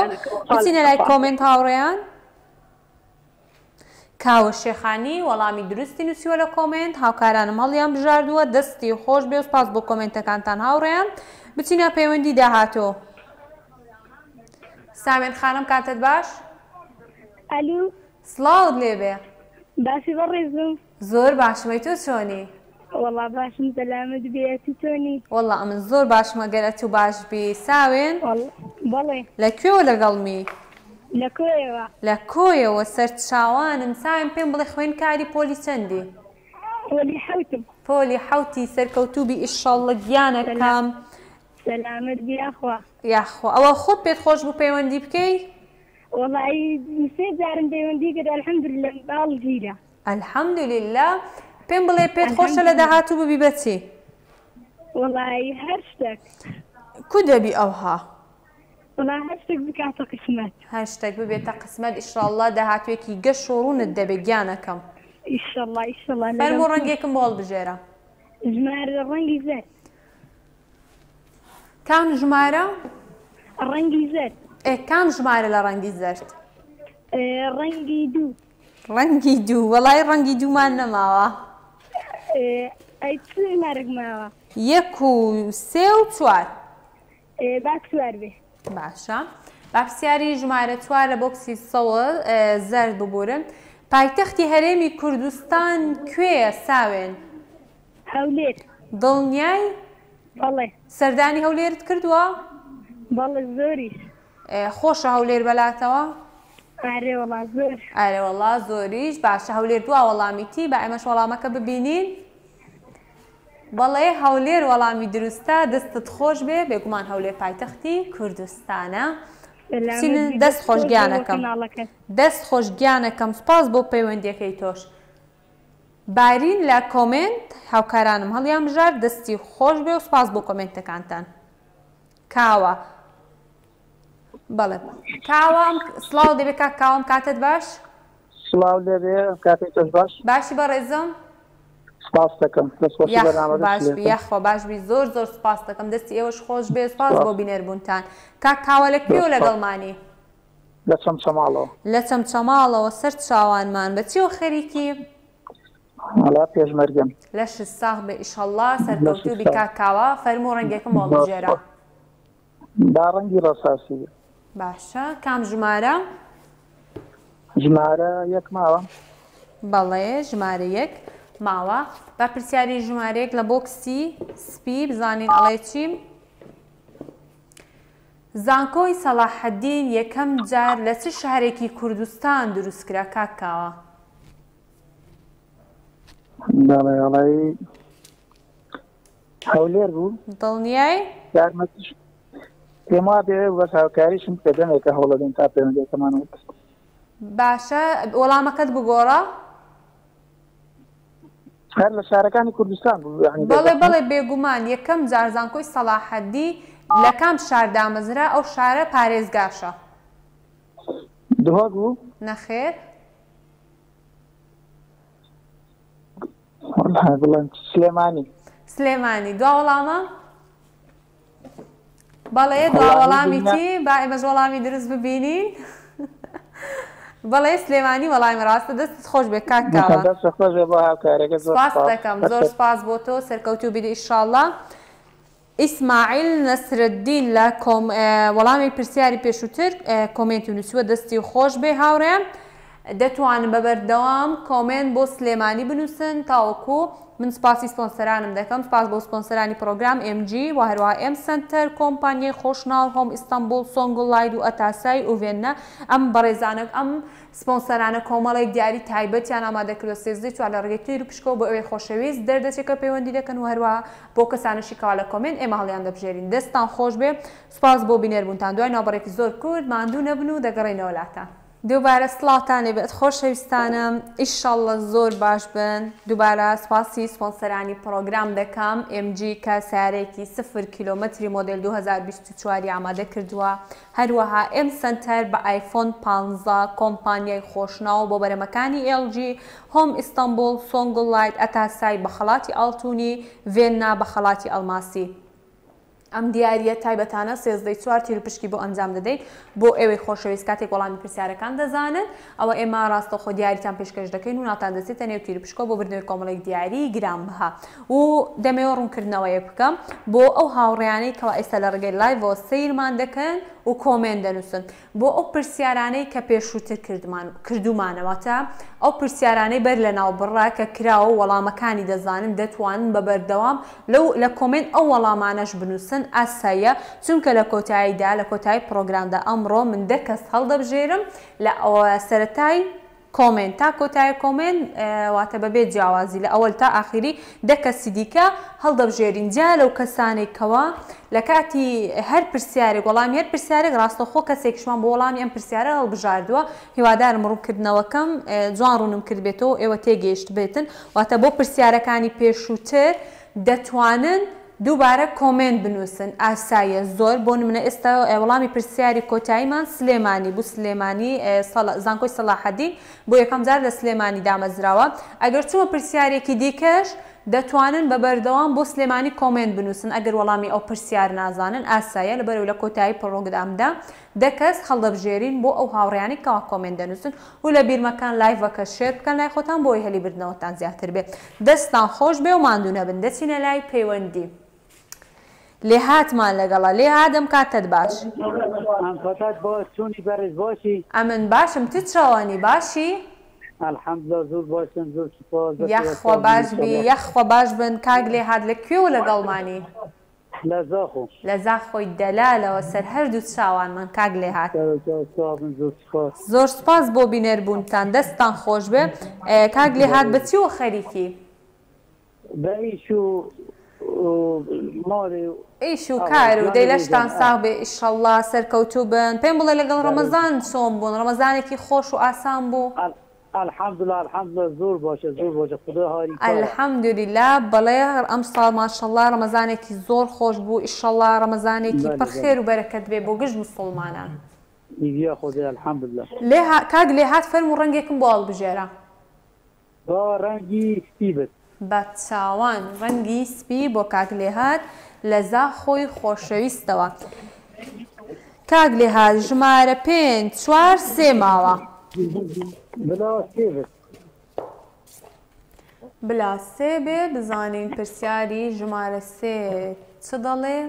Speaker 1: بچینە لای کۆمنت هاوڕێیان کاوە شێخانی وەڵامی درستی نووسیوە لە کۆمنت هاوکارانم هەڵیان بژاردووە دەستی خۆش بێ و سپاس بۆ کۆمنتەکانتان هاوڕێیان بچینە پەیوەندی داهاتۆ سامێن خانم کاتت باش
Speaker 7: ئەلو
Speaker 1: سڵاوت لێبێ
Speaker 7: باسی بەڕێزم
Speaker 1: زۆر باشمەی تۆ چۆنی
Speaker 7: وەڵا باشم سەلامت بێتی چۆنی
Speaker 1: وەڵا ئەمن زۆر باشمە گەرە تو باش بی ساوێن
Speaker 7: بەڵێ
Speaker 1: لەکوێوە لەگەڵمی
Speaker 7: لە کۆیەوە
Speaker 1: لە کۆیەوە سەرچاوانم ساوێن پێم بڵێ خوێندکاری پۆلی چەندی
Speaker 7: پۆلی حەوتم
Speaker 1: پۆلی حەوتی سەرکەوتوبی ئیشەڵڵە گیانەکەم
Speaker 7: سەلامت بیاخوا
Speaker 1: یاخوا ئەوە خۆت پێت خۆش بوو پەیوەندی بکەی
Speaker 7: وەڵی سێ جارم پەیوەندی کرد ئەلحەمدولیلا باڵ گیرە
Speaker 1: ئەلحەمدولیلا پێم بڵێ پێت خۆشە لە داهاتوو ببی بەچی
Speaker 7: وەڵی هەر شتێک
Speaker 1: کو دەبی ئەوها
Speaker 7: وەڵا هەر شتێک بکاتە قسمەت
Speaker 1: هەر شتێک ببێتە قسمەت ئیشەڵڵا داهاتوێکی گەشت و ڕوونت دەبێت گیانەکەم
Speaker 7: ئیشەڵڵا ئیشەڵڵا
Speaker 1: فەرموو ڕەنگێکم بۆ هەڵبژێرە
Speaker 7: ژمارە ڕەنگی زەرد
Speaker 1: کام ژمارە
Speaker 7: ڕەنگی زەرد
Speaker 1: کام ژمارە لە ڕەنگی زەرد
Speaker 7: ڕەنگی 2
Speaker 1: ڕەنگی 2 وەڵای ڕەنگی 2مان نەماوە
Speaker 7: ئەی چ مارەک ماوە
Speaker 1: 1 و 3 و 4
Speaker 7: با 4 بێ
Speaker 1: باشە با پرسیاری ژمارە 4 لە بۆکسی سەوە زەرد ببورن پایتەختی هەرێمی کوردستان کوێیە ساوێن
Speaker 7: هەولێر
Speaker 1: دڵنیای
Speaker 7: بەڵێ
Speaker 1: سەردانی هەولێرت کردووە
Speaker 7: بەڵێ زۆریش
Speaker 1: خۆشە هەولێر بەلاتەوە
Speaker 7: ئارێ وڵا زۆر
Speaker 1: ئەرێ وەڵا زۆریش باشە هەولێر دووە وەڵامیتی با ئێمەش وەڵامەکە ببینین بەڵێ هەولێر وەڵامی دروستە دەستت خۆش بێ بێگومان هەولێر پایتەختی کوردستانە دەست خۆش گیانەکەم دەست خۆش گیانەکەم سپاس بۆ پەیوەندیەکەی تۆش بارین لە کۆمنت هاوکارانم هەڵیان بژار دەستی خۆش بێ و سپاس بۆ کۆمنتەکانتان کاوە بەڵێ کاوام سڵاو دەبێ کاوام کاتت باش
Speaker 6: سڵاو لێبێ کاتێک تۆش باش
Speaker 1: باشی بەڕێزم
Speaker 6: سپاس دەکەم دەستخۆشی بەرنامە
Speaker 1: یەخوا باشبی زۆر زۆر سپاس دەکەم دەستی ئێوەش خۆش بێ سپاس بۆ بینێربوونتان کاوە لەکوێوە لەگەڵمانی
Speaker 6: لە چەمچەماڵەوە
Speaker 1: لە چەمچەماڵەوە سەر چاوانمان بەچیەوە خەریکی
Speaker 6: هەڵا پێشمەرگەم
Speaker 1: لەش ساغ بێ ئیشەڵڵا سەرکەوتوو بی کاکاوە فەرموو ڕەنگێکم وەڵبژێرە
Speaker 6: با ڕەنگی ڕەساسی
Speaker 1: باشە کام ژمارە
Speaker 6: ژمارە یەک ماوە
Speaker 1: بەڵێ ژمارە یەک ماوە با پرسیاری ژمارەیەک لە بۆکسی سپی بزانین ئەڵێ چیم زانکۆی سەلاحەدین یەکەم جار لە چ شارێکی کوردستان دروستکرا کاکاوە
Speaker 6: دەڵێ هەولێر بوو
Speaker 1: دڵنیای
Speaker 6: یارمەتیش پێم وا بێ بەس هاوکاریشم پێدەمێکە هەوڵەدەین تا پەیوەندیەکەمان وەرگرت
Speaker 1: باشە وەڵامەکەت بگۆڕە
Speaker 6: هەر لە شارەکانی کوردستان بوو
Speaker 1: بەڵێ بەڵێ بێگومان یەکەم جار زانکۆی سەلاحەدی لە کام شار دامەزرا ئەو شارە پارێزگاشە
Speaker 6: دهۆک بوو
Speaker 1: نەخێر
Speaker 6: بڵێن سلێمانی
Speaker 1: سلێمانی دوا وەڵامە بەڵێ دوا وەڵامیتی با ئێمەش وەڵامی دروست ببینین بەڵێ سلێمانی وەڵامی ڕاستە دەستت خۆش بێ کاکاوە سپاس دەکەم زۆر سپاس بۆ تۆ سەرکەوتوو بیدە ئیشاڵڵا ئیسماعیل نەسرەدین لە وەڵامی پرسیاری پێشووتر کۆمنتی نووسووە دەستی خۆش بێ هاوڕێم دەتوانن بەبەردەوام کۆمنت بۆ سلێمانی بنووسن تاوەکو من سپاسی سپۆنسەرانم دەکەم سپاس بۆ سپۆنسەرانی پرۆگرام MG و هەروەها M Center کۆمپانیای خۆشناو هۆم ئیستانبول سۆنگڵاید و ئەتاسای و ڤێنە ئەم بەڕێزانە ئەم سپۆنسەرانە کۆمەڵێک دیاری تایبەتیان ئامادەکردوە سێزدەی چوار لە ڕێگەی تیر و پشکەوە بۆ ئەوەی خۆشەویست دەردەچێکە پەیوەندی دەکەن و هەروەها بۆ کەسانشی کاوا لە کۆمنت ئێمە هەڵیان دەبژێرین دەستان خۆش بێ سپاس بۆ بینێربوونتان دوای ناوبەڕێکی زۆر کورد ماندوو نەبن و دەگەڕێنەوە لاتان دووبارە سڵاتانێ بێت خۆشەویستانم ئیشەڵڵە زۆر باش بن دووبارە سپاسی سپۆنسەرانی پرۆگرام دەکەم MG کە سیارێکی 0 کیلۆمەتری مۆدل 2024 ئامادە کردووە هەروەها M Center بە آیفۆن 15 کۆمپانیای خۆشناو بۆ بەرەمەکانی LG هۆم ئیستانبول سۆنگڵاید ئەتاسای بە خەڵاتی ئاڵتونی ڤێننا بە خەڵاتی ئەڵماسی ئەم دیارە تایبەتانە سێزدەی چوار تیر و پشکی بۆ ئەنجام دەدەیت بۆ ئێوەی خۆشەویست کاتێک وەڵامی پرسیارەکان دەزانن ئەوە ئێمە ڕاستەخۆ دیاریتان پێشکەش دەکەین و ناتان دەچێتە نێو تیر و پشکۆ بۆ بردنەوەی کۆمەڵێک دیاری گرانبها و دەمەوە ڕوونکردنەوەیە بکەم بۆ ئەو هاوڕێیانەی کەوا ئێستا لە ڕێگەی لایڤەوە سەیرمان دەکەن و کۆمنت دەنووسن بۆ ئەو پرسیارانەی کە پێشووتر کردومانەوەتە ئەو پرسیارانەی بەر لە ناو بڕا کە کراوە وەڵامەکانی دەزانن دەتوانن بە بەردەوام لە کۆمنت ئەو وەڵامانەش بنووسن ئاساییە چونکە لە کۆتاییدا لە کۆتایی پرۆگرامدا ئەمڕۆ من 10 کەس هەڵدەبژێرم لە ئەوە سەرەتای کۆمنت تا کۆتای کۆمنت واتە بەبێ جیاوازی لە ئەوەل تا ئاخری 10 کەسی دیکە هەڵدەبژێرین جا لەو کەسانێکەوە لە کاتی هەر پرسیارێک وەڵامی هەر پرسیارێک ڕاستەخۆ کەسێکشمان بۆ وەڵامی ئەم پرسیارە هەڵبژاردووە هیوادارم ڕوونکردنەوەکەم جوان ڕوونم کرد بێتەوە ئێوە تێگەیشت بێتن واتە بۆ پرسیارەکانی پێشووتر دەتوانن دووبارە کۆمنت بنووسن ئاساییە زۆر بۆ نمونە ئێستا وەڵامی پرسیاری کۆتاییمان سلێمانی بوو سلێمانی زانکۆی سەلاحەدین بۆ یەکەم جار لە سلێمانی دامەزراوە ئەگەر چووە پرسیارێکی دیکەش دەتوانن بە بەردەوام بۆ سلێمانی کۆمنت بنووسن ئەگەر وەڵامی ئەو پرسیار نازانن ئاساییە لەبەرەوە لە کۆتایی پرۆگرامدا 10 کەس هەڵدەبژێرین بۆ ئەو هاوڕێیانی کەوا کۆمنت دەنووسن و لە بیرمەکان لایڤەکە شێر بکەن لای خۆتان بۆی هەلیبردنەوەتان زیاتر بێت دەستان خۆش بێ و ماندوو نەبن دەچینە لای پەیوەندی لێ هاتمان لەگەڵە لێ هادەم کاتت باش ئەمن باشم تو چاوانی باشی
Speaker 8: الحەمدولە زۆر باشم زۆر سوپاس
Speaker 1: یەخوا باش بی یەخوا باش بن کاک لێ هات لەکوێوە لەگەڵمانی
Speaker 8: لەزاخۆ
Speaker 1: لە زاخۆی دەلالەوە سەر هەردوو چاوانمان کاک لێ هات
Speaker 8: چاوم زۆر سپاس
Speaker 1: زۆر سپاس بۆ بینەربوونتان دەستان خۆش بێ کاک لێ هات بەچیوە خەریکی
Speaker 8: بە ئیش و ماڵێ
Speaker 1: ئیش و کار و دەی لەشتان ساغ بێ ئیشەڵڵا سەرکەوتوو بن پێم بڵێ لەگەڵ ڕەمەزان چۆن بوون ڕەمەزانێکی خۆش و ئاسان بوو
Speaker 8: الحەمدولله زۆر باشە خودای هاری
Speaker 1: الحەمدولیلا بەڵێ ئەم ساڵ ماشەڵڵا ڕەمەزانێکی زۆر خۆش بوو ئیشەڵڵا ڕەمەزانێکی پڕ خێر و بەرەکەت بێ بۆ گشت موسڵمانان
Speaker 8: میگە خودای الحەمدولله
Speaker 1: کاک لێ هات فەرموو ڕەنگێکم بۆ هەڵبژێرە
Speaker 8: با ڕەنگی سپی بێت
Speaker 1: بە چاوان ڕەنگی سپی بۆ کاک لێ هات لە زاخۆی خۆشەویستەوە کاک لێ هات ژمارە 5 4 3 ماوە
Speaker 8: بلا سێ بێت
Speaker 1: بلا سێ بێ بزانین پرسیاری ژمارە 3 چ دەڵێ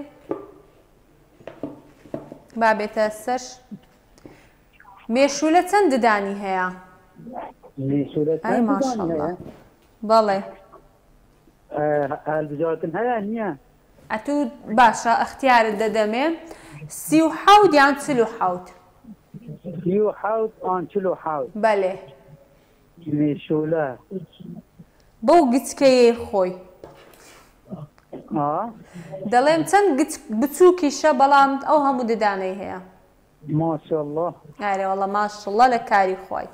Speaker 1: با بێتە سەر مێشولە چەند ددانی هەیە ئای ماشەڵڵا بەڵێ
Speaker 8: هەڵبژاردن هەیە نییە
Speaker 1: ئەتوو باشە ئەختیارت دەدەمێ 37 یان 47
Speaker 8: 37
Speaker 1: بەڵێ
Speaker 8: مێشولە
Speaker 1: بەو گچکەیە خۆی دەڵێم چەند بچووکیشە بەڵام ئەو هەموو ددانەی هەیە
Speaker 8: ماشەڵڵا
Speaker 1: ئارێ وەڵە ماشەڵڵا لە کاری خۆی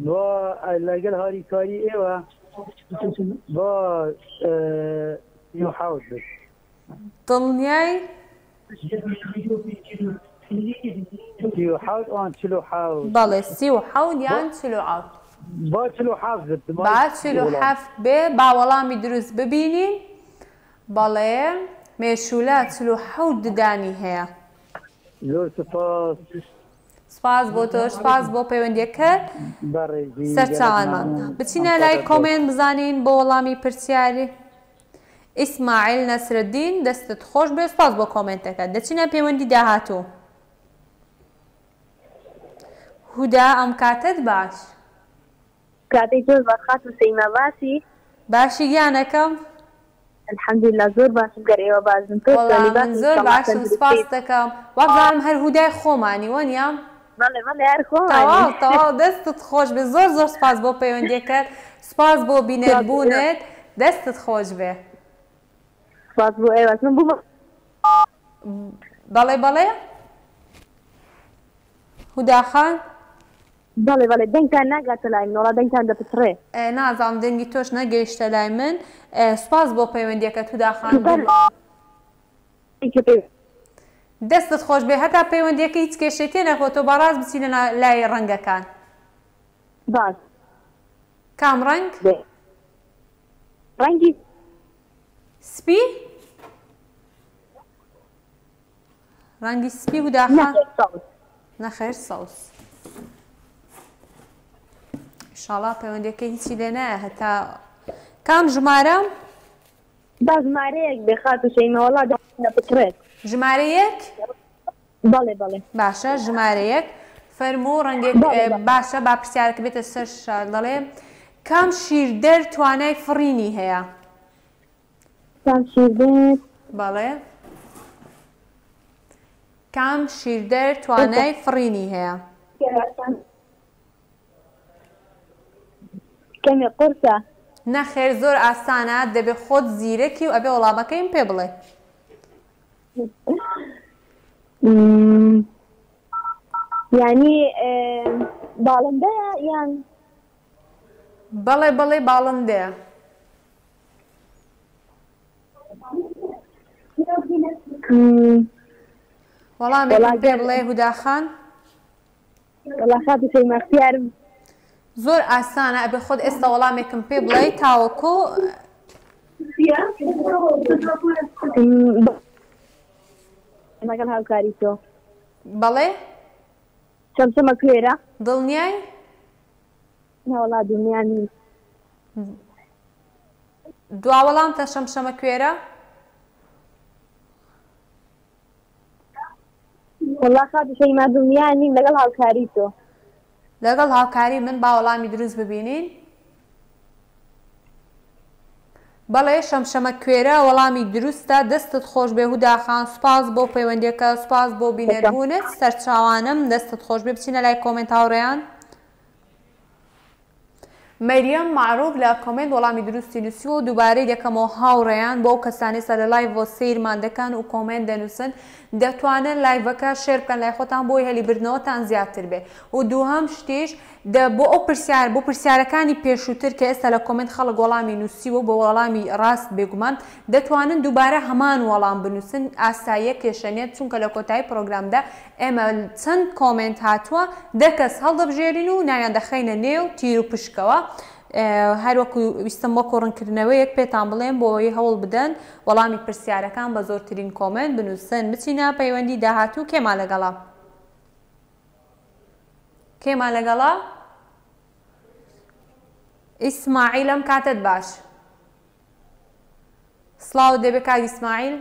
Speaker 8: با لەگەڵ هاریکاری ئێوە با 37 بێت
Speaker 1: دڵنیای
Speaker 8: 37 آن 47
Speaker 1: بەڵێ 37 یان 47
Speaker 8: با 47 بێت
Speaker 1: با 47 بێ با وەڵامی دروست ببینین بەڵێ مێشولە 47 ددانی هەیە
Speaker 8: زۆر سپاس
Speaker 1: سپاس بۆ تۆ سپاس بۆ پەیوەندیەکەت سەرچاوانمان بچینە لای کۆمنت بزانین بۆ وەڵامی پرسیاری ئیسماعیل نەسرەدین دەستت خۆش بێ سپاس بۆ کۆمنتەکەت دەچینە پەیوەندی داهاتوو هودا ئەم کاتت باش
Speaker 3: کاتێک زۆر باشخات و سەیما باسی
Speaker 1: باشی گیانەکەم
Speaker 3: الحەمدولله زۆر باشم گەر ئێوە بازم
Speaker 1: من زۆر باشم سپاس دەکەم وەبزانم هەر هودای خۆمانی وەنیام تەواو دەستت خۆش بێ زۆر سپاس بۆ پەیوەندیەکەت سپاس بۆ بینەربوونت دەستت خۆش بێ
Speaker 3: سپاس بۆ ئێوە
Speaker 1: بەڵێ هوداخان
Speaker 3: بەڵێ دەنگتان ناگاتە لای من وەڵا دەنگتان دەپتڕێ
Speaker 1: نازانم دەنگی تۆش نەگەیشتە لای من سپاس بۆ پەیوەندیەکەت هوداخان دەستت خۆش بێ هەتا پەیوەندیەکە هیچ کێشەی تێ نەخۆتۆ بەڕاست بچینە لای ڕەنگەکان
Speaker 3: باش
Speaker 1: کام ڕەنگ
Speaker 3: ڕەنگی
Speaker 1: سپی ڕەنگی سپی هوداخان نەخێر سەوس ئینشاڵڵا پەیوەندیەکە هیچی لێ نایە هەتا کام ژمارە
Speaker 3: با ژمارەیەک بێ خات و شەیمە وەڵا دەپتڕێت
Speaker 1: ژمارە 1
Speaker 3: بەڵێ
Speaker 1: باشە ژمارە 1 فەرموو ڕەنگێک باشە با پرسیارەکە بێتە سەر شار دەڵێ کام شیردەر توانای فڕینی هەیە
Speaker 3: کام شیردەر
Speaker 1: بەڵێ کام شیردەر توانای فڕینی هەیە
Speaker 3: کەمێ قورسە
Speaker 1: نەخێر زۆر ئاسانە دەبێ خۆت زیرەکی و ئەبێ وەڵامەکەیم پێ بڵێ
Speaker 3: یعنی باڵندەیە یان
Speaker 1: بەڵێ باڵندەیە وەڵامێکم پێ بڵێ هوداخان
Speaker 3: وەڵا خاتی سەیما اختیارم
Speaker 1: زۆر ئاسانە ئەبێ خۆت ئێستا وەڵامێکم پێ بڵێ تاوەکو
Speaker 3: لەگەڵ هاوکاری تۆ
Speaker 1: بەڵێ
Speaker 3: شەمشەمە کوێرە
Speaker 1: دڵنیای
Speaker 3: وەڵا دڵنیا نیم
Speaker 1: دوا وەڵام تە شەمشەمە کوێرە
Speaker 3: وەڵا خاتی سەیما دڵنیا نیم لەگەڵ هاوکاری تۆ
Speaker 1: لەگەڵ هاوکاری من با وەڵامی دروست ببینین بەڵێ شەمشەمە کوێرە وەڵامی دروستە دەستت خۆش بێ هوداخان سوپاس بۆ پەیوەندیەکە سوپاس بۆ بینەربوونت سەرچاوانم دەستت خۆش بێ بچینە لای کۆمنت هاوڕێیان مەریەم معروف لە کۆمنت وەڵامی درستی نووسی و دووبارەی دەکەمەوە هاوڕێیان بۆ کەسانی سەر لە لایڤ سەیرمان دەکەن و کۆمنت دەنووسن دەتوانن لایڤەکە شێر بکەن لای خۆتان بۆی هەلیبردنەوەتان زیاتر بێ و دووهەم شتیش بۆ ئەو بۆ پرسیارەکانی پێشووتر کە ئێستا لە کۆمنت خەڵک وەڵامی نووسیوە بۆ وەڵامی ڕاست بێگومان دەتوانن دووبارە هەمان وەڵام بنووسن ئاساییە کێشەنێت چونکە لە کۆتایی پرۆگرامدا ئێمە چەند کۆمنت هاتووە دەکەس هەڵدەبژێرین و ناویان دەخەینە نێو تیر و پشکەوە هەروەکو ویستم وەکو ڕوونکردنەوەیەک پێتان بڵێم بۆەوەی هەوڵ بدەن وەڵامی پرسیارەکان بە زۆرترین کۆمنت بنووسن بچینە پەیوەندی داهاتوو کێمان لەگەڵا کێمان لەگەڵا ئیسماعیلم کاتت باش سڵاو دەبێ کاک ئیسماعیل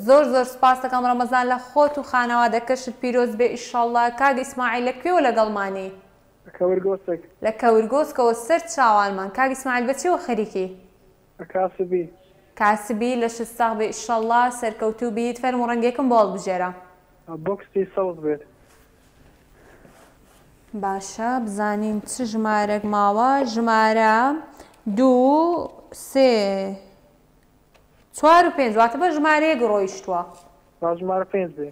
Speaker 1: زۆر زۆر سپاس دەکەم ڕەمەزان لە خۆت و خانەوادەکەشت پیرۆز بێ ئیشەڵڵا کاک ئیسماعیل لەکوێوە لەگەڵمانی لە کەورگۆسکەوە سەر چاوانمان کاک ئیسماعیل بەچێوە خەریکی کاسبی لە شستاغ بێ ئیشەڵڵا سەرکەوتوو بیت فەرم و ڕەنگێکم بۆڵ بژێرە
Speaker 9: بۆکسی سەوز بێت
Speaker 1: باشە بزانین چ ژمارەك ماوە ژمارە 2 3 4 و 5 واتە بە ژمارەیەک ڕۆیشتووە
Speaker 9: ژمارە 5 بێ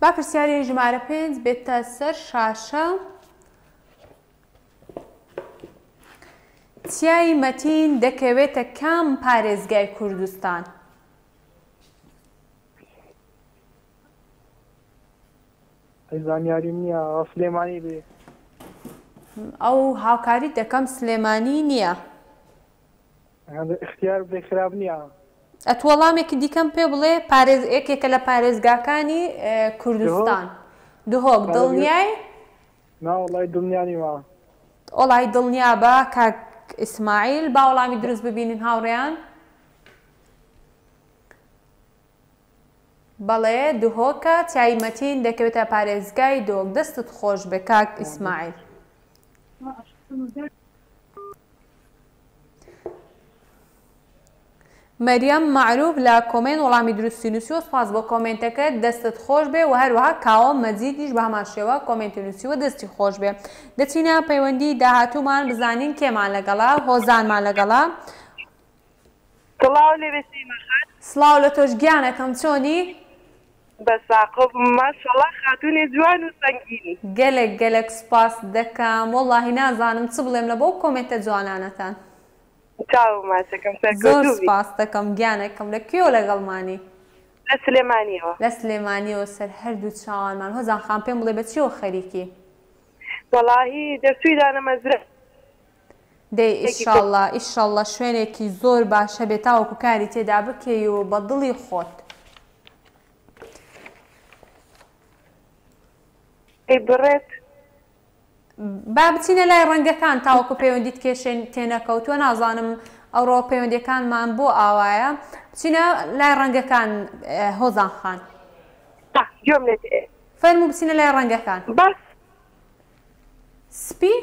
Speaker 1: با پرسیاری ژمارە 5 بێتە سەر شاشە چیای مەتین دەکەوێتە کام پارێزگای کوردستان
Speaker 9: زانیاریم نییە سلێمانی بێ
Speaker 1: ئەو هاوکاری دەکەم سلێمانی نییە
Speaker 9: اختیار بێ خراپ نییە
Speaker 1: ئەت وەڵامێکی دیکەم پێ بڵێ یەکێکە لە پارێزگاکانی کوردستان دهۆک دڵنیای
Speaker 9: ناوەڵای دڵنیانی وە
Speaker 1: ئۆڵای دڵنیا بە کاک ئیسماعیل با وەڵامی دروست ببینین هاوڕێیان بەڵێ دهۆکە چایمەتین دەکەوێتە پارێزگای دۆک دەستت خۆش بێ کاک ئیسماعیل مەریەم معروف لە کۆمنت وەڵامی دروستی نووسیوە سپاس بۆ کۆمنتەکەت دەستت خۆش بێ و هەروەها کاوە مەجیدیش بە هەمان شێوە کۆمنتی نووسیوە دەستی خۆش بێ دەچینە پەیوەندی داهاتوومان بزانین کێمان لەگەڵا هۆزانمان لەگەڵا سڵاو لە تۆش گیانەکەم چۆنی
Speaker 5: بەساقب ماشەڵڵا خاتوونێ جوان و سەنگینی
Speaker 1: گەلێک سپاس دەکەم وەڵڵاهی نازانم چ بڵێم لە بۆ کۆمنتە جوانانەتان زۆر سپاس دەکەم گیانێکم لەکوێوە لەگەڵمانی
Speaker 5: لە سلێمانیەوە
Speaker 1: لە سلێمانیەوە سەر هەردوو چاوانمان هۆزان خان پێم بڵێ بەچیەوە خەریکی
Speaker 5: وەڵاهی دەرچووی دانەمەزرە
Speaker 1: دەی ئیشەڵڵا شوێنێکی زۆر باشە بێت تاوەکو کاری تێدا بکەی و بە دڵی خۆت
Speaker 5: بڕێت
Speaker 1: با بچینە لای ڕەنگەکان تاوەکو پەیوەندیت کێشێن تێنەکەوتووە نازانم ئەوڕۆ پەیوەندیەکانمان بۆ ئاوایە بچینە لای ڕەنگەکان هۆزان خان فەرموو بچینە لای ڕەنگەکان
Speaker 5: باس
Speaker 1: سپی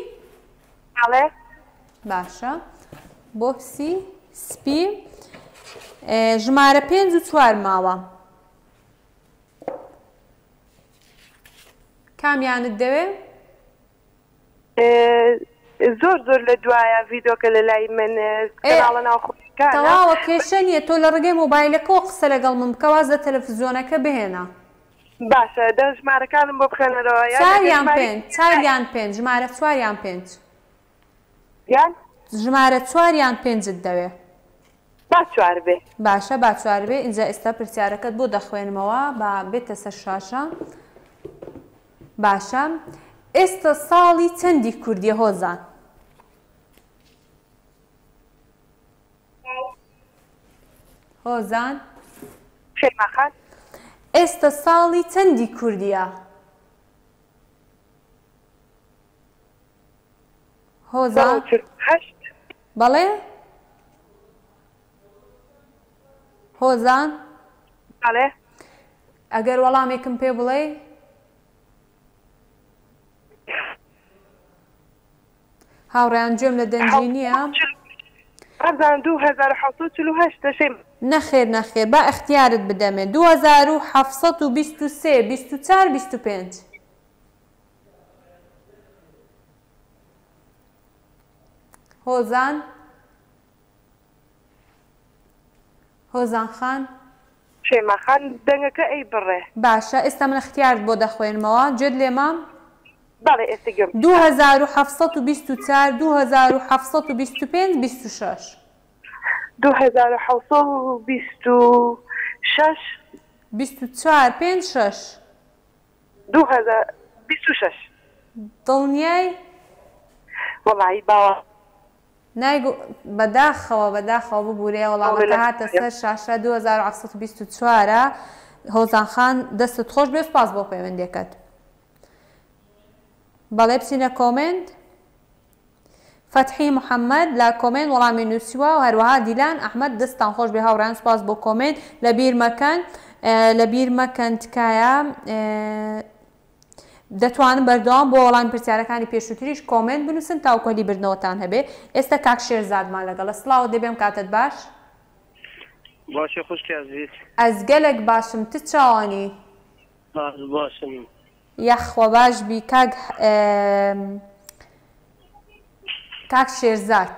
Speaker 5: ئەڵێ
Speaker 1: باشە بۆکسی سپی ژمارە 5 و 4 ماوە کامیانت دەوێ؟
Speaker 5: زۆر لە دوایە ڤیدۆکە لە لای من کەناڵە ناوخۆیەکانە
Speaker 1: تەواوە کێشە نییە تۆ لە ڕێگەی مۆبایلەکەەوە قسە لەگەڵ من بکە واز لە تەلەڤیزیۆنەکە بهێنە
Speaker 5: باشە دە ژمارەکانم بۆ بخێنەرەوە
Speaker 1: 4 یان 5 ژمارە 4 یان 5
Speaker 5: یان
Speaker 1: ژمارە 4 یان 5ت دەوێ
Speaker 5: با 4 بێ
Speaker 1: باشە با 4 بێ اینجا ئێستا پرسیارەکەت بۆ دەخوێنمەوە با بێتە سەر شاشە باشە ئێستا ساڵی چەندی کوردیە هۆزان هۆزان
Speaker 5: شەیماخان
Speaker 1: ئێستا ساڵی چەندی کوردیە هۆزان بەڵێ هۆزان
Speaker 5: بەڵێ
Speaker 1: ئەگەر وەڵامێکم پێ بڵێ هاوڕێیان گوێم لە دەنجی نییە؟
Speaker 5: ئەزان 2748 دەشێ
Speaker 1: نەخێر نەخێر با اختیارت بدەمێ 2723 24 25 هۆزان هۆزان خان
Speaker 5: شێماخان دەنگەکە ئەی بڕێ
Speaker 1: باشە ئێستا من اختیارت بۆ دەخوێنمەوە گوێت لێ مام
Speaker 5: بەڵێ ئێستا گوێم
Speaker 1: 2724 2725 26
Speaker 5: 2726
Speaker 1: 24 5 6
Speaker 5: 2026
Speaker 1: دڵنیای
Speaker 5: وەڵی باوە
Speaker 1: نایگو بەداخەوە ببوورێ وەڵامەکە هاتە سەر شاشە 2724 هۆزان خان دەستت خۆش بێ سپاس بۆ پەیوەندیەکەت بەڵێ بچینە کۆمنت فتحی محەممەد لە کۆمنت وەڵامی نووسیوە و هەروەها دیلان ئەحمەد دەستان خۆش بێ هاوڕیان سپاس بۆ کۆمنت لە بیر مەکەن تکایە دەتوانن بەردەوام بۆ وەڵامی پرسیارەکانی پێشووتریش کۆمنت بنووسن تا کۆلی بردنەوەتان هەبێ ئێستا کاک شێرزادمان لەگەڵە سڵاوە دەبێم کاتت باش
Speaker 8: باشە خوشکی عزیز
Speaker 1: ئەس گەلێک باشم ت چاوانی
Speaker 8: باشم
Speaker 1: یەخوا باش بی کاک شێرزاد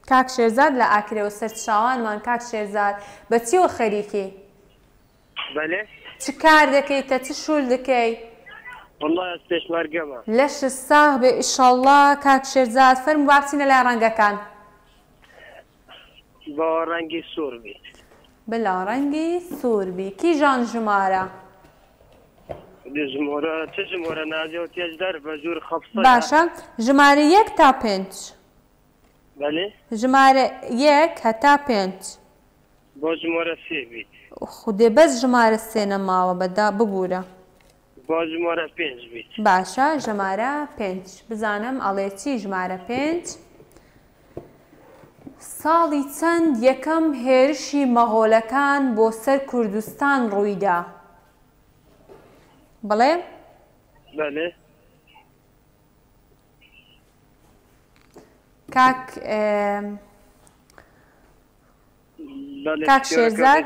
Speaker 1: کاک شێرزاد لە ئاکرێەوە سەر چاوانمان کاک شێرزاد بە چیوە خەریکی چ کار دەکەیتە چ شول دەکەی لەش ساغ بێ ئیشەڵڵا کاک شێرزاد فەرموو با بچینە لای ڕەنگەکان
Speaker 8: بە ڕەنگی سوور بیت
Speaker 1: بلا ڕەنگی سووربی کیژان ژمارە
Speaker 8: ژمۆرە نازیەوە تێژدار بە ژوور خەفسە
Speaker 1: باشە ژمارە 1 تا 5 ژمارە 1 هەتا 5
Speaker 8: بۆ ژمۆرە سێ بیت
Speaker 1: خودێ بەس ژمارە سێ نەماوە بەدا ببوورە
Speaker 8: بۆ ژمۆرە 5 بیت
Speaker 1: باشە ژمارە 5 بزانم ئەڵێ چی ژمارە 5 ساڵی چەند یەکەم هێرشی مەغۆلەکان بۆ سەر کوردستان ڕوویدا بەڵێ کاک شێرزاد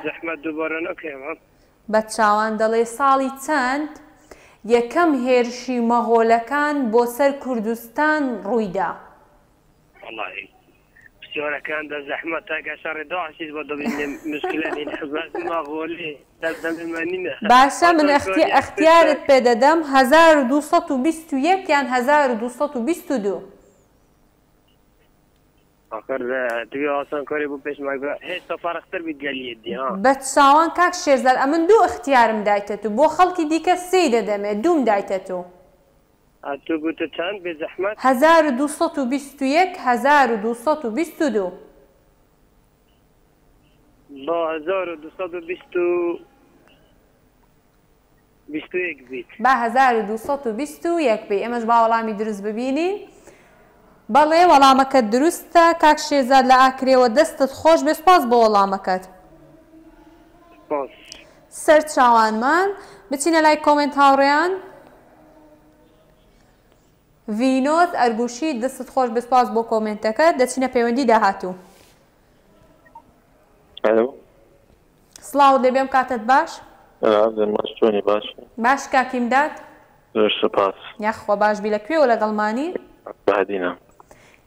Speaker 1: بە چاوان دەڵێ ساڵی چەند یەکەم هێرشی مەغۆلەکان بۆ سەر کوردستان ڕوویدا
Speaker 8: پرسیارەکان دە زەحمەت تاگە شەڕی داعشیت بۆ دەبینێ مشکلانی حزب مەغۆلی دەستەمێنینە
Speaker 1: باشە من ئەختیارت پێ دەدەم 1221 یان 1222
Speaker 8: توی ئاسانکاری بۆ پێشماگە هێشتا فارەختر بیت گەلیێتی
Speaker 1: بە چاوان کاک شێرزاد ئەمن دوو اختیارم دایتەت و بۆ خەڵکی دیکە سێ دەدەمێت دووم دایتەت و
Speaker 8: تو گوتە چەند بێ زەحمەت
Speaker 1: 1221 1222
Speaker 8: با 1221 بیت
Speaker 1: با 1221 بێ ئێمەش با وەڵامی دروست ببینین بەڵێ وەڵامەکەت دروستە کاک شێرزاد لە ئاکرێەوە دەستت خۆش بێ سپاس بۆ وەڵامەکەت سەر چاوانمان بچینە لای کۆمنت هاوڕێیان ڤینۆت ئەرگوشی دەستت خۆش بێ سپاس بۆ کۆمنتەکەت دەچینە پەیوەندی داهاتوو سڵاو دەبێم کاتت باش باش کاکیمداد
Speaker 10: سپاس
Speaker 1: یاخوا باش بی لەکوێوە لەگەڵمانی
Speaker 10: بەهادینە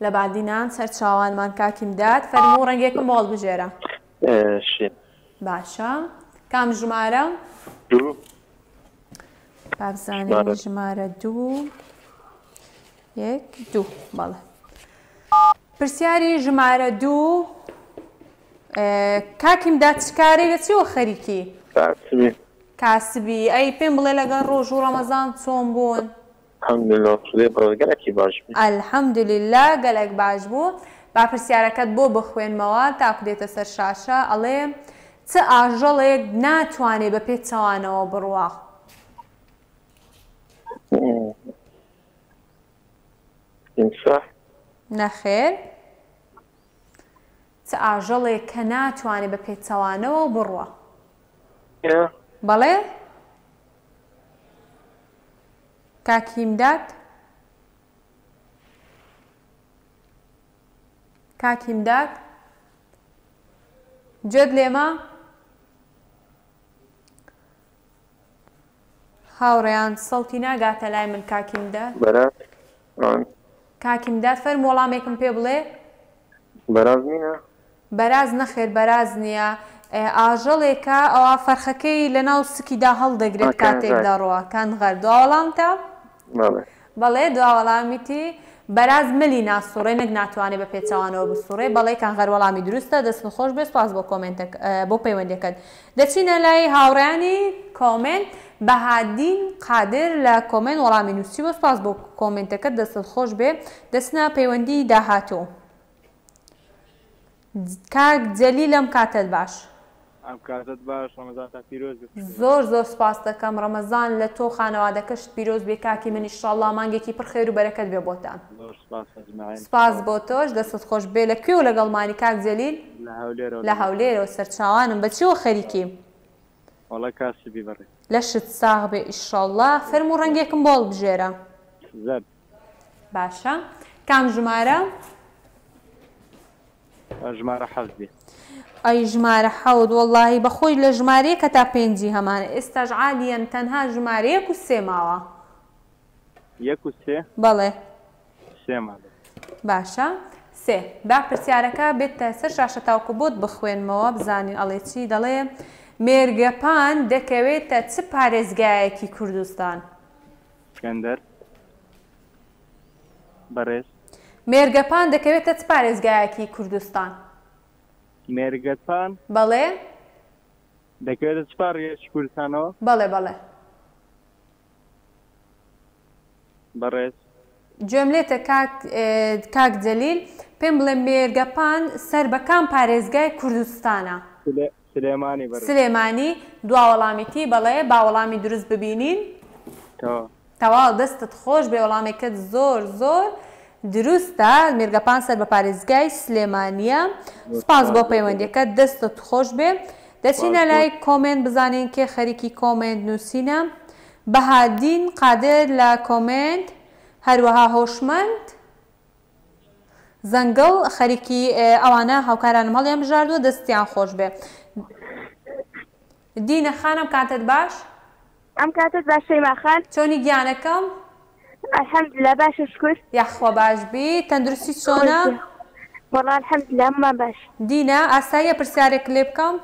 Speaker 1: لە بادینان سەر چاوانمان کاکیمداد فەرموو ڕەنگێکم بۆڵ بژێرە
Speaker 10: شین
Speaker 1: باشە کام ژمارە
Speaker 10: دوو
Speaker 1: بابزانین ژمارە 2 1 2 بەڵێ پرسیاری ژمارە 2 کاکیمداد چکارەی لە چیوە خەریکی کاسبی ئەی پێم بڵێ لەگەڵ ڕۆژ و ڕەمەزان چۆن بوون ئەلحەمدوللیلا گەلێک باش بوو با پرسیارەکەت بۆ بخوێنمەوە تاکو دێتە سەر شاشە ئەڵێ چ ئاژەڵێک ناتوانێت بە پێچەوانەوە بڕوە نەخێر چ ئاژەڵێک کە ناتوانێت بە پێچەوانەوە بڕوە بەڵێ کاکیمداد کاکی مداد گوێت لێمە هاوڕێیان سەڵتی ناگاتە لای من کاکی مداد
Speaker 10: بەراز
Speaker 1: کاکی مداد فەرموو وەڵامێکم پێ بڵێ
Speaker 10: بەراز نینە
Speaker 1: بەراز نەخێر بەراز نییە ئاژەڵێکە ئەوە فەرخەکەی لە ناو سکیدا هەڵدەگرێت کاتێک دەڕۆوە کانغەر دوا وەڵامتە بەڵێ دوا وەڵامیتی بەراز ملی ناسوڕێ نەک ناتوانێت بە پێچەوانەوە بسوڕێ بەڵێ کانغەر وەڵامی دروستە دەستن خۆش بێ سپاس بۆ کۆمنتێک بۆ پەیوەندیەکەت دەچینە لای هاوڕێیانی کۆمنت بەهادین قادر لە کۆمنت وەڵامی نووسیوە سپاس بۆ کۆمنتەکەت دەستت خۆش بێ دەستنە پەیوەندی داهاتوو کاک جەلیل لەم کاتت باش
Speaker 11: ئەم کاتت باش ڕەمەزانتان پیرۆز بێت
Speaker 1: زۆر زۆر سپاس دەکەم ڕەمەزان لە تۆ خانەوادەکەشت پیرۆز بێ کاکی من ئیشەڵڵا مانگێکی پڕ خێر و بەرەکەت بێ بۆتان سپاس بۆ تۆش دەستت خۆش بێ لەکوێ و لەگەڵمانی کاک جەلیل
Speaker 11: لە
Speaker 1: هەولێرەوە سەرچاوانم بەچیوە خەریکی
Speaker 11: وەڵا کاسبی بەڕێ
Speaker 1: لەشت ساغ بێ ئیشەڵڵا فەرموو ڕەنگێکم بۆڵ بژێرە
Speaker 11: زەرد
Speaker 1: باشە کام ژمارە
Speaker 11: ژمارە حەوت بێ
Speaker 1: ئەی ژمارە حەوت وەڵڵاهی بەخۆی لە ژمارەیە کە تا پێنجی هەمانە ئێستاش عالیەن تەنها ژمارەیەک و سێ ماوە
Speaker 11: یەک و سێ
Speaker 1: بەڵێ
Speaker 11: سێ ماوە
Speaker 1: باشە سێ با پرسیارەکە بێتە سەر شاشە تاوکو بۆت بخوێنمەوە بزانین ئەڵێ چی دەڵێ مێرگەپان دەکەوێتە چ پارێزگایەکی کوردستان
Speaker 11: سکەندەر بەڕێز
Speaker 1: مێرگەپان دەکەوێتە چ پارێزگایەکی کوردستان
Speaker 11: مێرگەپان
Speaker 1: بەڵێ
Speaker 11: دەکەوێتە چ پارێزگایەکی کوردستانەوە
Speaker 1: بەڵێ بەڵێ
Speaker 11: بەڕێز
Speaker 1: گوێم لێتە کاک جەلیل پێم بڵێ مێرگەپان سەر بە کام پارێزگای کوردستانە
Speaker 11: سلێمانی بەڕێز
Speaker 1: سلێمانی دوا وەڵامیتی بەڵێ با وەڵامی دروست ببینین تەواو دەستت خۆش بێ وەڵامێکت زۆر زۆر دروستە مێرگەپان سەر بە پارێزگای سلێمانیە سپاس بۆ پەیوەندیەکەت دەستت خۆش بێ دەچینە لای کۆمنت بزانین کێ خەریکی کۆمنت نووسینە بەهادین قادر لە کۆمنت هەروەها هۆشمەند زەنگڵ خەریکی ئەوانە هاوکارانم هەڵیان بژاردووە دەستیان خۆش بێ دینە خانم کاتت باش
Speaker 3: ئەم کاتت باش شەیماخان
Speaker 1: چۆنی گیانەکەم
Speaker 3: الحەمدوللا باشە شکر
Speaker 1: یاخوا باش بی تەندروستی چۆنە
Speaker 3: وەڵا الحەمدوللا هەمومان باش
Speaker 1: دینە ئاساییە پرسیارێک لێ بکەم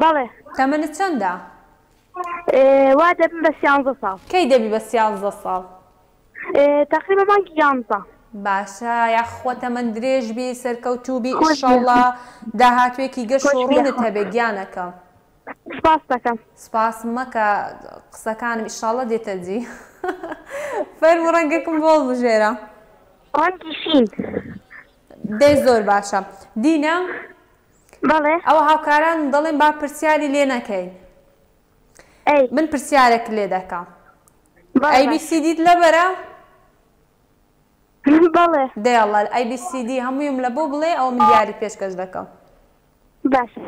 Speaker 3: بەڵێ
Speaker 1: تەمەنت چەندە
Speaker 3: وا دەبم بە 11 ساڵ
Speaker 1: کەی دەبی بە 11 ساڵ
Speaker 3: تقریبا مانگی 11
Speaker 1: باشە یاخوا تەمەن درێژ بی سەرکەوتوو بی ئینشەڵڵا داهاتوێکی گەشت و ڕوونت هەبێ گیانەکە
Speaker 3: سپاس دەکەم
Speaker 1: سپاس مەکە قسەکانم ئینشەڵڵا دێتە جی فەرموو ڕەنگێکم بۆڵ بژێرە
Speaker 3: ڕەنگی شین
Speaker 1: دەی زۆر باشە دینە
Speaker 3: بەڵێ
Speaker 1: ئەوە هاوکاران دەڵێن با پرسیاری لێ نەکەین من پرسیارێک لێ دەکەم ABCDت لەبەرە
Speaker 3: بەڵێ
Speaker 1: دەیڵە ABCD هەموویم لە بۆ بڵێ ئەو من دیاری پێشکەش دەکەم
Speaker 3: باشە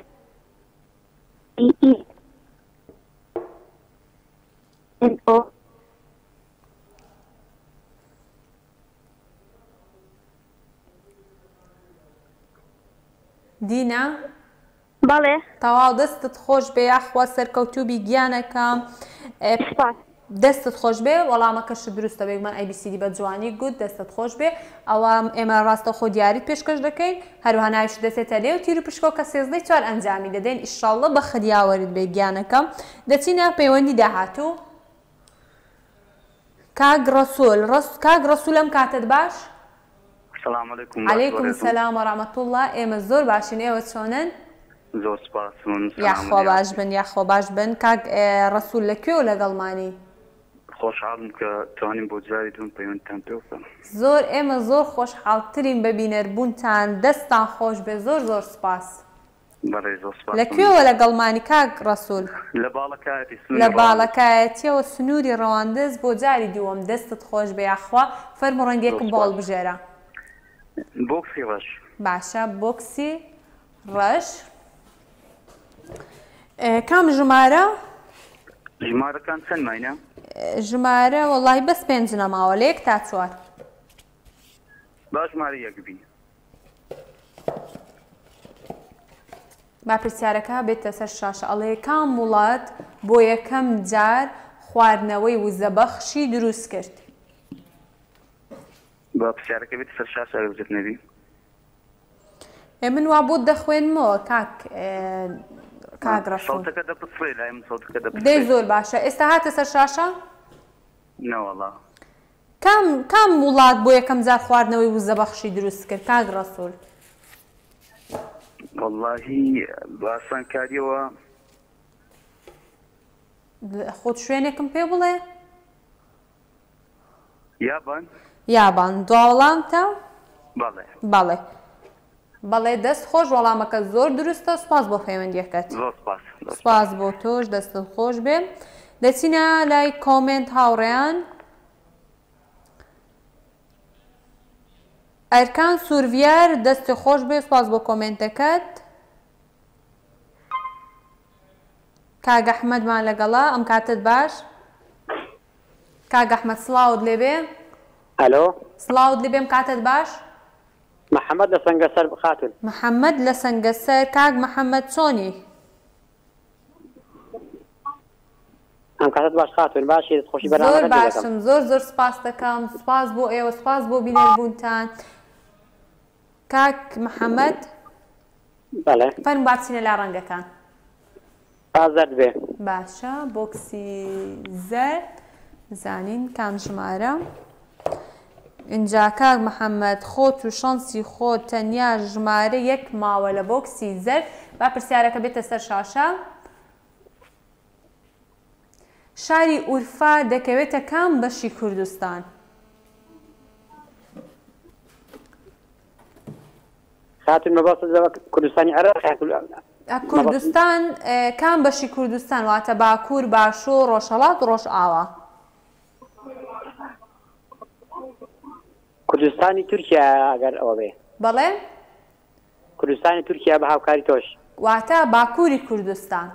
Speaker 1: دینە
Speaker 3: بەڵێ
Speaker 1: تەواو دەستت خۆش بێ یاخوا سەرکەوتوبی گیانەکەم دەستت خۆش بێ وەڵامەکەش دروستە بێگومان ABCD بە جوانی گوت دەستت خۆش بێ ئەوە ئێمە ڕاستە خۆ دیاریت پێشکەش دەکەین هەروەها ناویش دەچێتە لێ و تیر و پشکۆکە 13 ئەنجامی دەدەین ئیشەڵڵا بە خدیاوەرت بێ گیانەکەم دەچینە پەیوەندی داهاتوو کاک ڕەسوول ئەم کاتت باش
Speaker 12: السلام علیکم
Speaker 1: علیکم السلام وەڕەحمەتوڵڵا ئێمە زۆر باشین ئێوە چۆنن
Speaker 12: زۆر سپاسون
Speaker 1: یاخوا باش بن یاخوا باش بن کاک ڕەسوول لەکوێ و لەگەڵمانی
Speaker 12: خۆشحاڵم کە توانیم بۆ جاری دوم پەیوەندتان پێ بکەم
Speaker 1: زۆر ئێمە زۆر خۆشحاڵترین بە بینەربوونتان دەستان خۆش بێ زۆر زۆر سپاس
Speaker 12: بەڕێ زۆر سپاس
Speaker 1: لەکوێوە لەگەڵمانی کاک ڕەسوول لە باڵەکایەتیەوە سنووری ڕەواندز بۆ جاری دووەم دەستت خۆش بێ یاخوا فەرموو ڕەنگێکم بۆڵ بژێرە
Speaker 12: بۆکسی ڕەش
Speaker 1: باشە بۆکسی ڕەش کام ژمارە
Speaker 12: ژمارەکان چەند ماینە
Speaker 1: ژمارە وەڵڵاهی بەس 5 نەماوە لە 1 تا 4
Speaker 12: باش ژمارە یەک بینە
Speaker 1: با پرسیارەکە بێتە سەر شاشە ئەڵێ کام وڵات بۆ یەکەم جار خواردنەوەی وزەبەخشی دروست کرد؟
Speaker 12: با پرسیارەکە بێتە سەر شاشە ئەگەر بزێت نەبی.
Speaker 1: من وا بۆ دەخوێنمەوە کاک ڕەسوول.
Speaker 12: سەوتەکە دەپرسێ لای من سەوتەکە دەپرسێ.
Speaker 1: دەی زۆر باشە. ئێستا هاتە سەر شاشە؟
Speaker 12: نەوەڵا.
Speaker 1: کام وڵات بۆ یەکەم جار خواردنەوەی وزەبەخشی دروست کرد کاک ڕەسوول؟
Speaker 12: واللهی باسانکاریەوە
Speaker 1: خۆت شوێنێکم پێ بڵێ؟
Speaker 12: یابان.
Speaker 1: یابان. دواوەڵامتە؟
Speaker 12: بەڵێ.
Speaker 1: بەڵێ دەست خۆش وەڵامەکە زۆر دروستە. سوپاس بۆ پەیوەندیەکەت.
Speaker 12: زۆر سپاس.
Speaker 1: سپاس بۆ تۆش دەستت خۆش بێ. دەچینە لای کۆمنت هاوڕێیان. ئەرکان سوورڤیار دەستی خۆش بێ. سپاس بۆ کۆمنتەکەت. کاک ئەحمەدمان لەگەڵا ئەم کاتت باش. کاک ئەحمەد سڵاوت لێبێ.
Speaker 13: ئەلۆ
Speaker 1: سڵاوت لێبێم کاتت باش.
Speaker 13: محەممەد لە سەنگەسەر بخاتن.
Speaker 1: محەممەد لە سەنگەسەر. کاک محەممەد چۆنی؟
Speaker 13: ئەم کاتت باش خاتون باشی خۆشی بەرامبەر
Speaker 1: زۆر باشم. زۆر سپاس دەکەم. سپاس بۆ ئێوە. سپاس بۆ بینەربوونتان. کاک محەممەد
Speaker 13: بەڵێ
Speaker 1: فەرموو با بچینە لا ڕەنگەکان.
Speaker 13: زەرد بێ.
Speaker 1: باشە بۆکسی زەرد زانین کام ژمارە. اینجا کاک محەممەد خۆت و شانسی خۆت تەنیا ژمارە یەک ماوە لە بۆکسی زەرد. با پرسیارەکە بێتە سەر شاشە. شاری ئورفا دەکەوێتە کام بەشی کوردستان؟
Speaker 13: خاتون مەبەستە کوردستانی عێراق.
Speaker 1: کوردستان کام بەشی کوردستان واتە باکوور باشوور ڕۆژهەڵات ڕۆژئاوا؟
Speaker 13: کوردستانی تورکیا ئەگەر ئەوە بێ.
Speaker 1: بەڵێ
Speaker 13: کوردستانی تورکیا بە هاوکاری تۆش
Speaker 1: واتە باکووری کوردستان.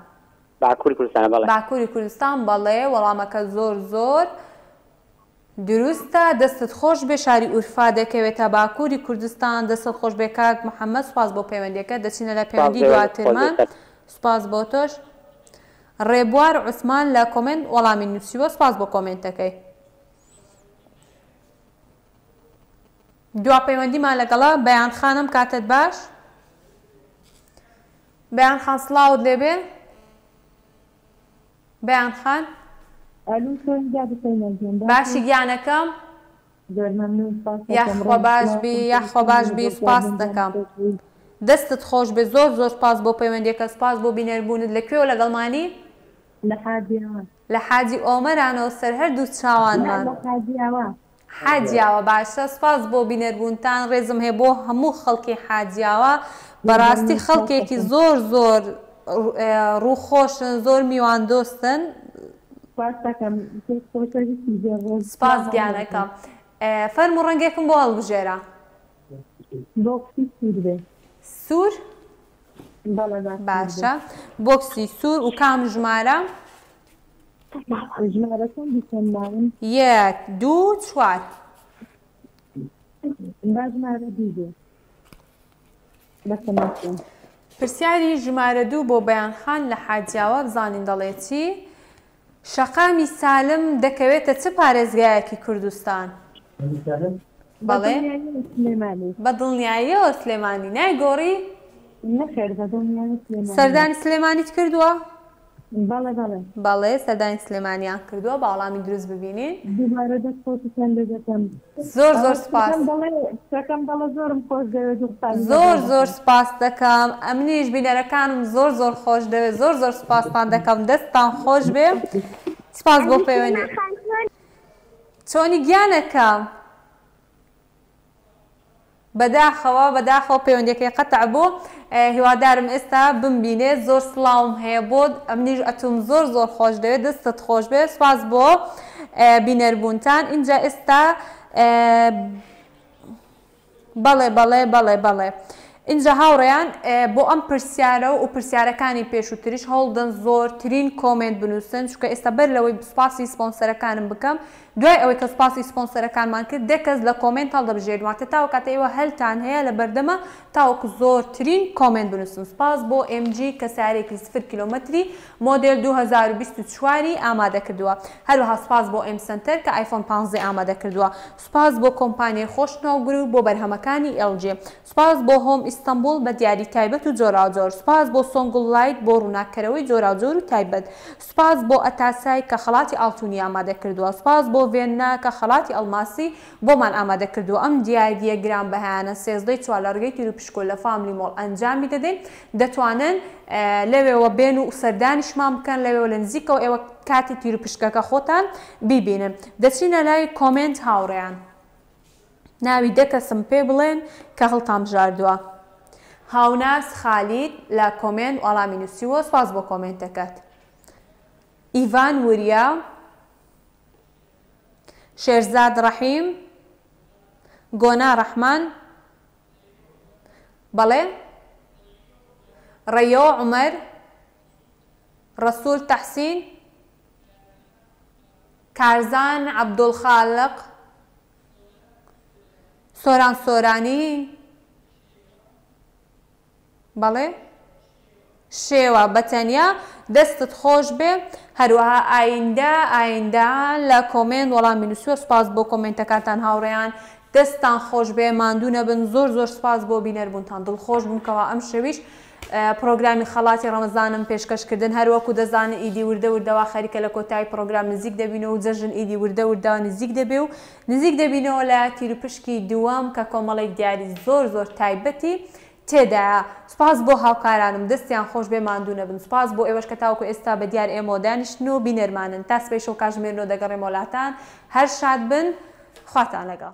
Speaker 13: باکووری کوردستان. بەڵێ
Speaker 1: باکووری کوردستان. بەڵێ وەڵامەکە زۆر دروستە. دەستت خۆش بێ. شاری ئورفا دەکەوێتە باکووری کوردستان. دەستت خۆش بێ کاک محەممەد. سپاس بۆ پەیوەندیەکە. دەچینە لە پەیوەندی دواترمان. سپاس بۆ تۆش. ڕێبوار عوسمان لە کۆمنت وەڵامی نووسیوە. سپاس بۆ کۆمنتەکەی. دوا پەیوەندیمان لەگەڵا بەیان خانم کاتت باش. بەیان خان سڵاوت لێبێ. بەیان خان باشی گیانەکەم. یاخوا باش بی. یاخوا باش بی. سپاس دەکەم. دەستت خۆش بێ. زۆر سپاس بۆ پەیوەندیەکە. سپاس بۆ بینەربوونت. لەکوێوە لەگەڵمانی؟ لە حاجی ئۆمەرانەوە سەر هەردوو چاوانمان. حاجیاوە. باشە. سپاس بۆ بینەربوونتان. ڕێزم هەیە بۆ هەموو خەڵکی حاجیاوە. بەڕاستی خەڵکێکی زۆر ڕووخۆشن. زۆر میوان دۆستن. سپاس گیانەکەم. فەرموو ڕەنگێکم بۆ هەڵبژێرە. سوور؟ باشە. بۆکسی سوور و کام ژمارە؟ 1 2 4. پرسیاری ژمارە 2 بۆ بەیانخان لە حاجیاوە. بزانین دەڵێ چی؟ شەقامی سالم دەکەوێتە چ پارێزگایەکی کوردستان؟ بەڵێ بە دڵنیاییەوە سلێمانی نایگۆڕی؟ سەردانی سلێمانیت کردووە؟ بەڵێ سەردانی سلێمانیان کردووە. بە وەڵامی دروست ببینین. زۆر سپاس. زۆر سپاس دەکەم. ئەمنیش بینەرەکانم زۆر خۆش دەوێت. زۆر سپاستان دەکەم. دەستتان خۆش بێ. سپاس بۆ پەیوەندی. چۆنی گیانەکەم؟ بەداخەوە پەیوەندیەکەی قەتع بوو. هیوادارم ئێستا بمبینێت. زۆر سڵاوم هەیە بۆت. ئەمنیش ئەتوم زۆر خۆش دەوێت. دەستت خۆش بێت. سپاس بۆ بینەربوونتان. اینجا ئێستا بەڵێ اینجا هاوڕێیان بۆ ئەم پرسیارە و پرسیارەکانی پێشووتریش هەوڵدەن زۆرترین کۆمنت بنووسن چونکە ئێستا بەر لەوەی سپاسی سپۆنسەرەکانم بکەم دوای ئەوەی کە سپاسی سپۆنسەرەکانمان کرد دێ کەس لە کۆمنت هەڵدەبژێنواتە تاوە کاتە ئێوە هەلتان هەیە لە بەردەمە تاوەکو زۆرترین کۆمنت بنووسن. سپاس بۆ MG کە سیارێکی 0 کیلۆمەتری مۆدێل 2024 ئامادە کردووە. هەروەها سپاس بۆ M Center کە iPhone 15 ئامادە کردووە. سپاس بۆ کۆمپانیای خۆشناوگر و بۆ بەرهەمەکانی LG. سپاس بۆ هۆم ئیستانبول بە دیاری تایبەت و جۆراوجۆر. سپاس بۆ سۆنگل لایت بۆ ڕووناکەرەوەی جۆراوجۆر و تایبەت. سپاس بۆ ئەتاسای کە خەڵاتی ئاڵتونی ئامادە کردووە. سپاس بۆ ڤێننا کە خەڵاتی ئەڵماسی بۆمان ئامادە کردووە. ئەم دیاریە گرانبەهایانە 13 لە ڕێگەی تیر و پشکۆل لە فاملی مۆڵ ئەنجامی دەدەین. دەتوانن لەوێەوە بێن و سەردانیشمان بکەن لەوێەوە لە نزیکەوە ئێوە کاتی تیر و پشکەکە خۆتان بیبینن. دەچینە لای کۆمنت هاوڕێیان. ناوی دەکەسم پێ بڵێن کە هەڵتان بژاردووە. هاوناس خالید لە کۆمنت وەڵامی نووسیوە. سپاس بۆ کۆمنتەکەت. ئیڤان وریا، شێرزاد ڕەحیم، گۆنا ڕەحمان، بەڵێ ڕەیۆ عومەر، ڕەسوول تەحسین، کارزان عەبدوڵخالق، سۆران سۆرانی، بەڵێ شێوە بەتەنیا دەستت خۆش بێ. هەروەها ئایندە لە کۆمنت وەڵامی نووسیوە. سپاس بۆ کۆمنتەکانتان هاوڕێیان، دەستان خۆش بێ، ماندوو نەبن. زۆر سپاس بۆ بینەربوونتان، دڵخۆش بووم کەوا ئەم شەویش پرۆگرامی خەڵاتی ڕەمەزانم پێشکەشکردن. هەروەکو دەزانن ئیدی وردە وردەوە خەریکە لە کۆتایی پرۆگرام نزیک دەبینەوە و جەژن ئیدی وردە وردەوە نزیک دەبێ و نزیک دەبینەوە لە تیرپشکی دووەم کە کۆمەڵێک دیاری زۆر تایبەتی تێدایە. سپاس بۆ هاوکارانم، دەستیان خۆش بێ، ماندوو نەبن. سپاس بۆ ئێوەش کە تاوەکو ئێستا بە دیار ئێمە دانیشتن و بینەرمانن. تا سبەی شەو کاتژمێرنەوە دەگەڕێمەوە لاتان. هەر شاد بن، خواتان لەگەڵ.